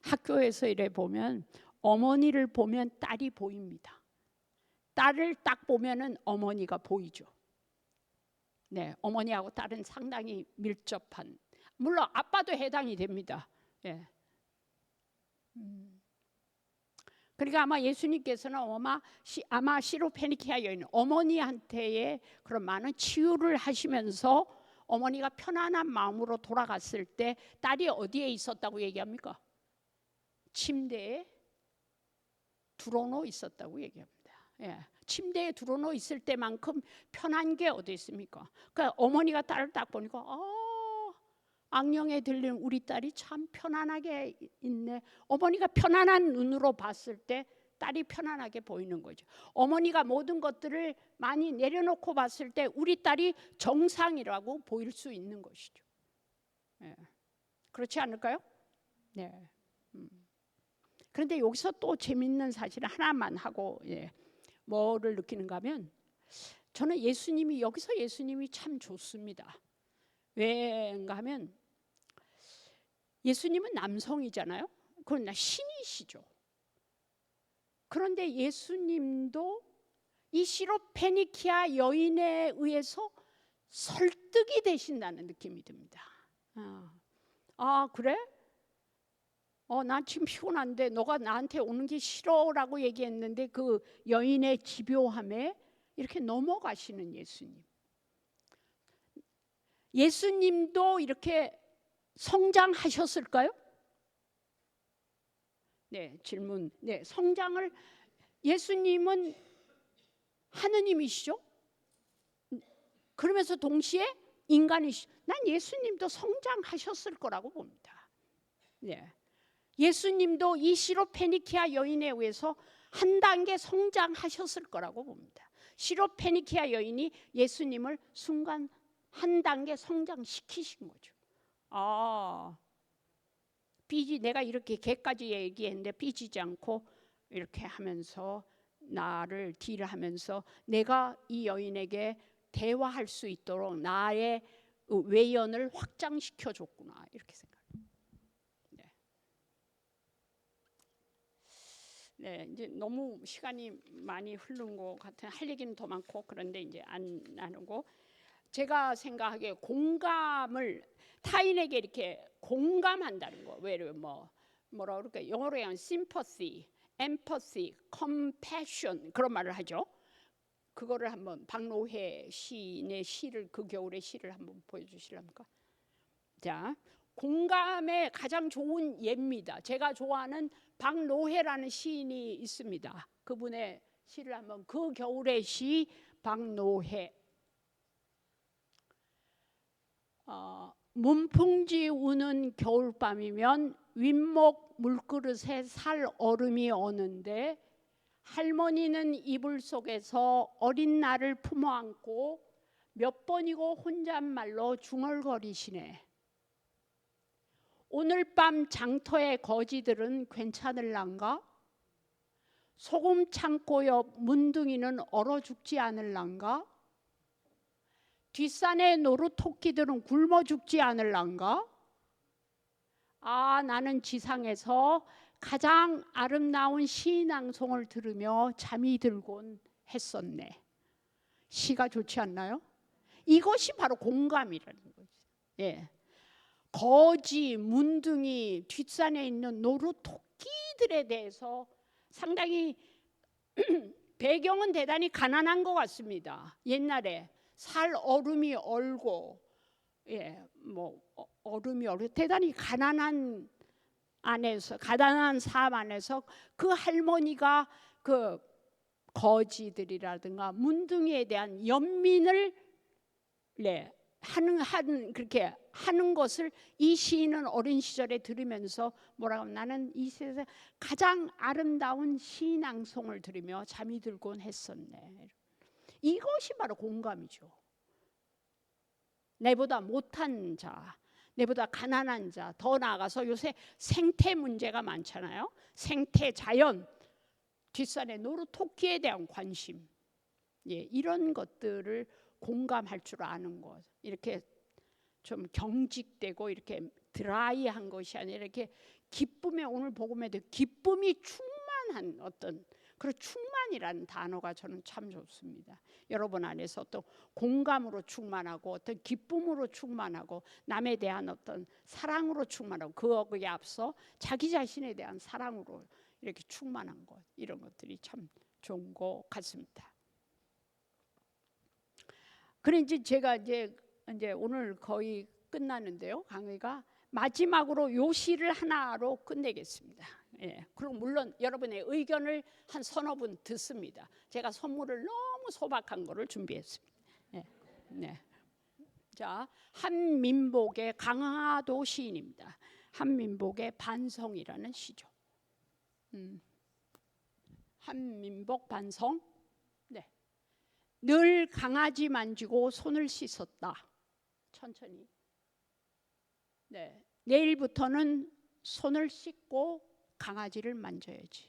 [SPEAKER 1] 학교에서 이래 보면 어머니를 보면 딸이 보입니다. 딸을 딱 보면은 어머니가 보이죠. 네, 어머니하고 딸은 상당히 밀접한. 물론 아빠도 해당이 됩니다. 예. 그러니까 아마 예수님께서는 아마 시로페니키아 여인 어머니한테의 그런 많은 치유를 하시면서 어머니가 편안한 마음으로 돌아갔을 때 딸이 어디에 있었다고 얘기합니까? 침대에 드러누워 있었다고 얘기합니다. 예. 침대에 드러누워 있을 때만큼 편한 게 어디 있습니까? 그러니까 어머니가 딸을 딱 보니까 악령에 들린 우리 딸이 참 편안하게 있네. 어머니가 편안한 눈으로 봤을 때 딸이 편안하게 보이는 거죠. 어머니가 모든 것들을 많이 내려놓고 봤을 때 우리 딸이 정상이라고 보일 수 있는 것이죠. 네. 그렇지 않을까요? 네. 그런데 여기서 또 재밌는 사실 하나만 하고 뭐를 느끼는가 하면 저는 여기서 예수님이 참 좋습니다. 왜인가 하면 예수님은 남성이잖아요. 그러나 신이시죠. 그런데 예수님도 이 시로페니키아 여인에 의해서 설득이 되신다는 느낌이 듭니다. 그래? 난 지금 피곤한데 너가 나한테 오는 게 싫어라고 얘기했는데 그 여인의 집요함에 이렇게 넘어가시는 예수님. 예수님도 이렇게 성장하셨을까요? 네, 질문. 네, 성장을 예수님은 하느님이시죠? 그러면서 동시에 인간이시죠. 난 예수님도 성장하셨을 거라고 봅니다. 네. 예수님도 이 시로페니키아 여인에 의해서 한 단계 성장하셨을 거라고 봅니다. 시로페니키아 여인이 예수님을 순간 한 단계 성장시키신 거죠. 내가 이렇게 개까지 얘기했는데 삐지지 않고 이렇게 하면서 나를 딜하면서 내가 이 여인에게 대화할 수 있도록 나의 외연을 확장시켜 줬구나 이렇게 생각해요. 네, 이제 너무 시간이 많이 흐른 것 같은 할 얘기는 더 많고 그런데 이제 안 나누고 제가 생각하기에 공감을 타인에게 이렇게 공감한다는 거. 뭐라 그럴까? 영어로 하면 sympathy, empathy, compassion 그런 말을 하죠. 그거를 한번 박노해 시인의 시를 그 겨울의 시를 한번 보여주실랍니까? 자, 공감의 가장 좋은 예입니다. 제가 좋아하는 박노해라는 시인이 있습니다. 그분의 시를 한번 그 겨울의 시 박노해. 문풍지 우는 겨울밤이면 윗목 물그릇에 살 얼음이 오는데 할머니는 이불 속에서 어린 나를 품어 안고 몇 번이고 혼잣말로 중얼거리시네. 오늘 밤 장터의 거지들은 괜찮을란가? 소금 창고 옆 문둥이는 얼어 죽지 않을란가? 뒷산의 노루토끼들은 굶어 죽지 않을란가? 아, 나는 지상에서 가장 아름다운 시낭송을 들으며 잠이 들곤 했었네. 시가 좋지 않나요? 이것이 바로 공감이라는 거죠. 예. 거지, 문둥이, 뒷산에 있는 노루토끼들에 대해서 상당히 배경은 대단히 가난한 것 같습니다. 옛날에 살 얼음이 얼고, 얼음이 얼고 대단히 가난한 안에서, 가난한 삶 안에서 그 할머니가 그 거지들이라든가 문둥이에 대한 연민을 그렇게 하는 것을 이 시인은 어린 시절에 들으면서 뭐라고 하면 나는 이 세상에서 가장 아름다운 시낭송을 들으며 잠이 들곤 했었네. 이것이 바로 공감이죠. 내보다 못한 자, 내보다 가난한 자, 더 나아가서 요새 생태 문제가 많잖아요. 생태 자연, 뒷산의 노루토끼에 대한 관심, 이런 것들을 공감할 줄 아는 것, 이렇게 좀 경직되고 이렇게 드라이한 것이 아니라 이렇게 기쁨에, 오늘 복음에도 기쁨이 충만한 어떤 그런 충만이라는 단어가 저는 참 좋습니다. 여러분 안에서 또 공감으로 충만하고 어떤 기쁨으로 충만하고 남에 대한 어떤 사랑으로 충만하고 그거에 앞서 자기 자신에 대한 사랑으로 이렇게 충만한 것, 이런 것들이 참 좋은 것 같습니다. 그런지 제가 이제 오늘 거의 끝나는데요. 강의가 마지막으로 요 시를 하나로 끝내겠습니다. 그리고 물론 여러분의 의견을 한 서너 분 듣습니다. 제가 선물을 너무 소박한 거를 준비했습니다. 자, 한민복의 강화도 시인입니다. 한민복의 반성이라는 시죠. 한민복 반성. 늘 강아지 만지고 손을 씻었다. 천천히. 내일부터는 손을 씻고 강아지를 만져야지.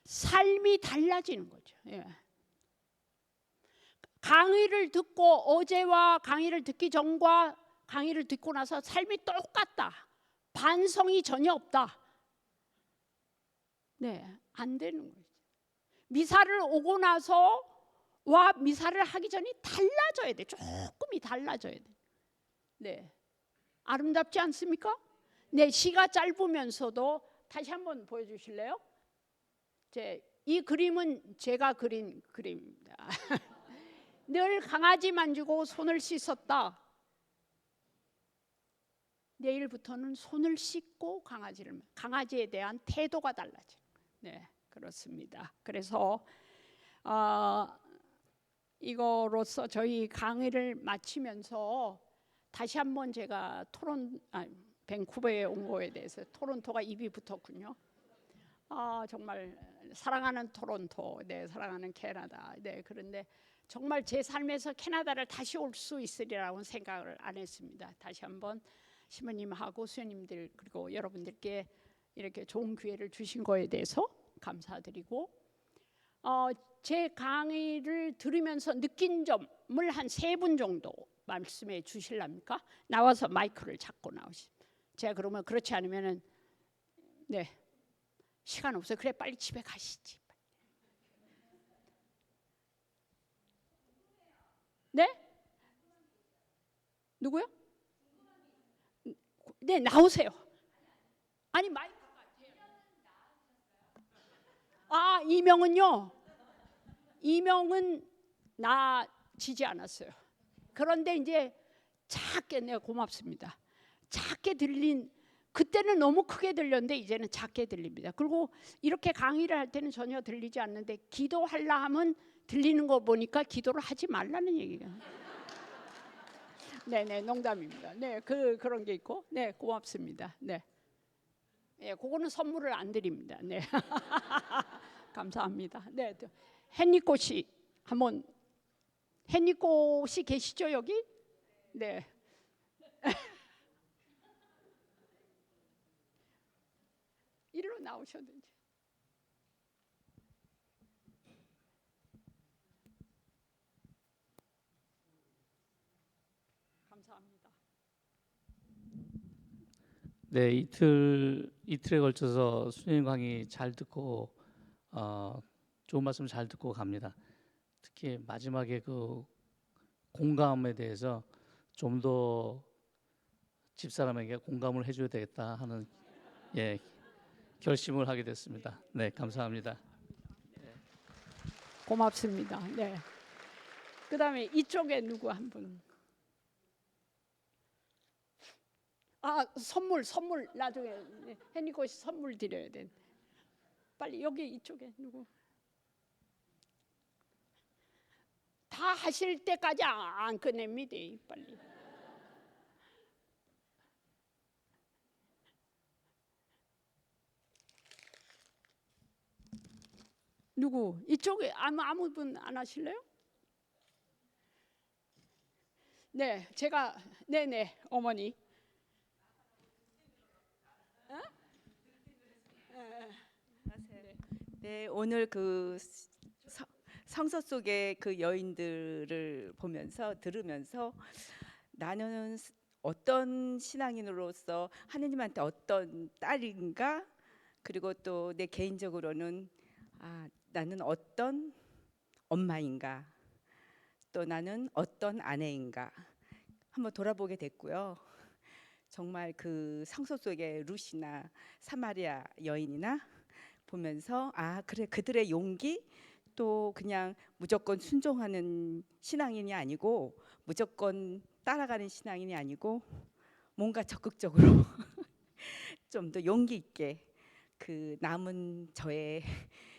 [SPEAKER 1] 삶이 달라지는 거죠. 강의를 듣고 어제와 강의를 듣기 전과 강의를 듣고 나서 삶이 똑같다. 반성이 전혀 없다. 안 되는 거죠. 미사를 오고 나서 와 미사를 하기 전에 달라져야 돼. 조금이 달라져야 돼. 아름답지 않습니까? 시가 짧으면서도 다시 한번 보여주실래요? 이 그림은 제가 그린 그림입니다. 늘 강아지 만지고 손을 씻었다. 내일부터는 손을 씻고 강아지에 대한 태도가 달라져. 그렇습니다. 그래서 이거로서 저희 강의를 마치면서 다시 한번 제가 밴쿠버에 온 거에 대해서 토론토가 입이 붙었군요. 정말 사랑하는 토론토, 사랑하는 캐나다. 그런데 정말 제 삶에서 캐나다를 다시 올 수 있으리라고는 생각을 안 했습니다. 다시 한번 시모님하고 수녀님들 그리고 여러분들께 이렇게 좋은 기회를 주신 거에 대해서 감사드리고 제 강의를 들으면서 느낀 점을 한 3분 정도 말씀해 주실랍니까? 나와서 마이크를 잡고 나오십니다. 제가 그러면 그렇지 않으면은 시간 없어요. 그래 빨리 집에 가시지. 누구요? 나오세요. 아니 마이크가 이명은요. 이명은 나지지 않았어요. 그런데 이제 작게 내가 고맙습니다. 작게 들린 그때는 너무 크게 들렸는데 이제는 작게 들립니다. 그리고 이렇게 강의를 할 때는 전혀 들리지 않는데 기도하려 하면 들리는 거 보니까 기도를 하지 말라는 얘기가. 농담입니다. 그런 게 있고, 고맙습니다. 예, 그거는 선물을 안 드립니다. 네. 감사합니다. 네, 헨리코 씨 한번 헨리코 씨 계시죠 여기? 네. 이리로 나오셔든지. 감사합니다.
[SPEAKER 2] 네, 이틀에 걸쳐서 수녀님 강의 잘 듣고 좋은 말씀 잘 듣고 갑니다. 특히 마지막에 그 공감에 대해서 좀 더 집사람에게 공감을 해줘야 되겠다 하는 결심을 하게 됐습니다. 네, 감사합니다.
[SPEAKER 1] 고맙습니다. 네. 그다음에 이쪽에 누구 한 분? 아, 선물 나중에 헨리코 씨 선물 드려야 돼. 빨리 여기 이쪽에 누구? 다 하실 때까지 안 끝냅니다. 빨리. 누구? 이쪽에 아무 분 안 하실래요? 네, 제가 네네 어머니.
[SPEAKER 3] 네, 오늘 그 성서 속의 그 여인들을 보면서 들으면서 나는 어떤 신앙인으로서 하느님한테 어떤 딸인가, 그리고 또 내 개인적으로는 나는 어떤 엄마인가, 또 나는 어떤 아내인가 한번 돌아보게 됐고요. 정말 그 성서 속의 룻이나 사마리아 여인이나 보면서 그래, 그들의 용기, 또 그냥 무조건 순종하는 신앙인이 아니고 무조건 따라가는 신앙인이 아니고 뭔가 적극적으로 좀 더 용기 있게 그 남은 저의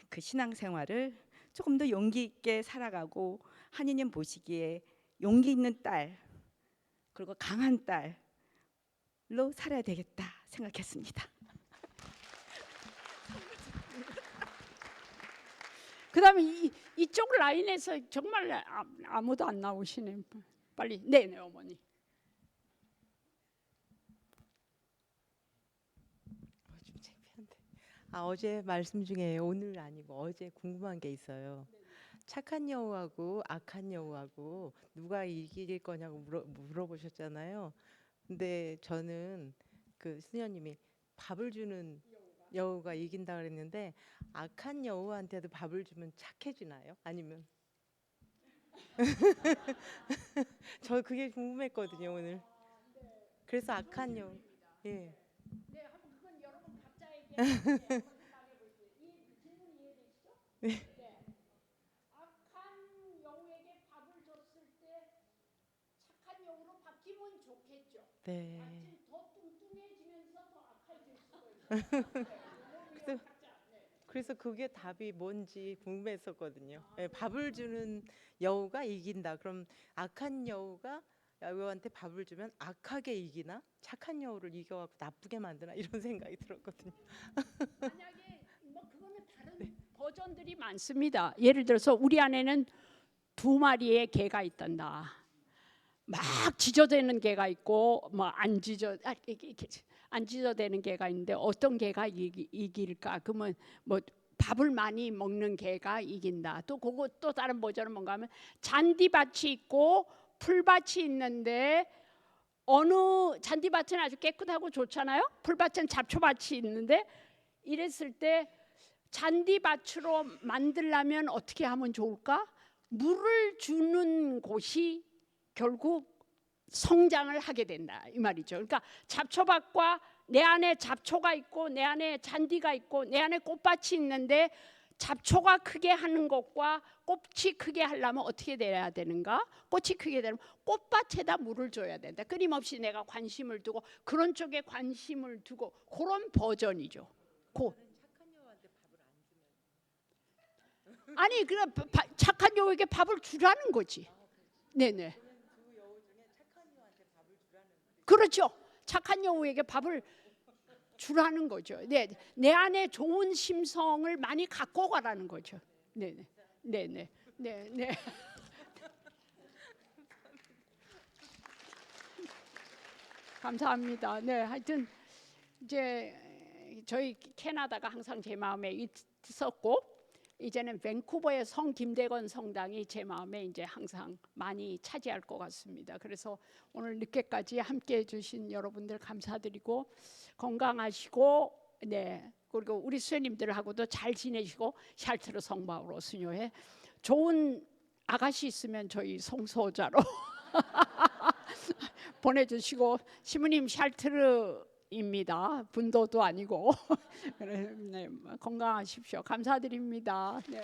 [SPEAKER 3] 그 신앙생활을 조금 더 용기 있게 살아가고 하느님 보시기에 용기 있는 딸, 그리고 강한 딸로 살아야 되겠다 생각했습니다.
[SPEAKER 1] 그다음에 이쪽 라인에서 정말 아무도 안 나오시네. 빨리. 네네 어머니.
[SPEAKER 4] 좀 창피한데. 어제 말씀 중에 오늘 아니고 어제 궁금한 게 있어요. 착한 여우하고 악한 여우하고 누가 이길 거냐고 물어보셨잖아요. 근데 저는 그 수녀님이 밥을 주는 여우가 이긴다 그랬는데 악한 여우한테도 밥을 주면 착해지나요? 아니면 저 그게 궁금했거든요 오늘. 그래서 악한 여우. 예.
[SPEAKER 1] 네, 한번 그건 여러분 각자에게 한번 생각해 보세요. 이 질문 이해되시죠? 네. 악한 여우에게 밥을 줬을 때 착한 여우로 바뀌면 좋겠죠.
[SPEAKER 4] 네.
[SPEAKER 1] 더 뚱뚱해지면서 더 악해질 수도 있어요.
[SPEAKER 4] 그래서 그게 답이 뭔지 궁금했었거든요. 예, 밥을 주는 여우가 이긴다. 그럼 악한 여우한테 밥을 주면 악하게 이기나? 착한 여우를 이겨갖고 나쁘게 만드나? 이런 생각이 들었거든요.
[SPEAKER 1] 만약에 뭐 그거는 다른 버전들이 많습니다. 예를 들어서 우리 안에는 2마리의 개가 있단다. 막 지저대는 개가 있고 뭐 안 지저대는 개가 있는데 어떤 개가 이길까? 그러면 뭐 밥을 많이 먹는 개가 이긴다. 또 그거 또 다른 버전은 뭔가 하면 잔디밭이 있고 풀밭이 있는데 어느 잔디밭은 아주 깨끗하고 좋잖아요. 풀밭은 잡초밭이 있는데 이랬을 때 잔디밭으로 만들려면 어떻게 하면 좋을까? 물을 주는 곳이 결국 성장을 하게 된다 이 말이죠. 그러니까 잡초밭과 내 안에 잡초가 있고 내 안에 잔디가 있고 내 안에 꽃밭이 있는데 잡초가 크게 하는 것과 꽃이 크게 하려면 어떻게 돼야 되는가? 꽃이 크게 되면 꽃밭에다 물을 줘야 된다. 끊임없이 내가 관심을 두고 그런 쪽에 관심을 두고 그런 버전이죠. 아니 그냥 착한 여우에게 밥을 주라는 거지. 네네. 그렇죠. 착한 여우에게 밥을 주라는 거죠. 네, 내 안에 좋은 심성을 많이 갖고 가라는 거죠. 네, 네, 네, 네, 네. 감사합니다. 네, 하여튼 이제 저희 캐나다가 항상 제 마음에 있었고 이제는 밴쿠버의 성 김대건 성당이 제 마음에 이제 항상 많이 차지할 것 같습니다. 그래서 오늘 늦게까지 함께해 주신 여러분들 감사드리고 건강하시고 네 그리고 우리 수녀님들하고도 잘 지내시고 샬트르 성마으로 수녀회 좋은 아가씨 있으면 저희 송소자로 보내주시고 시무님 샬트르입니다. 분도도 아니고 네, 건강하십시오. 감사드립니다. 네.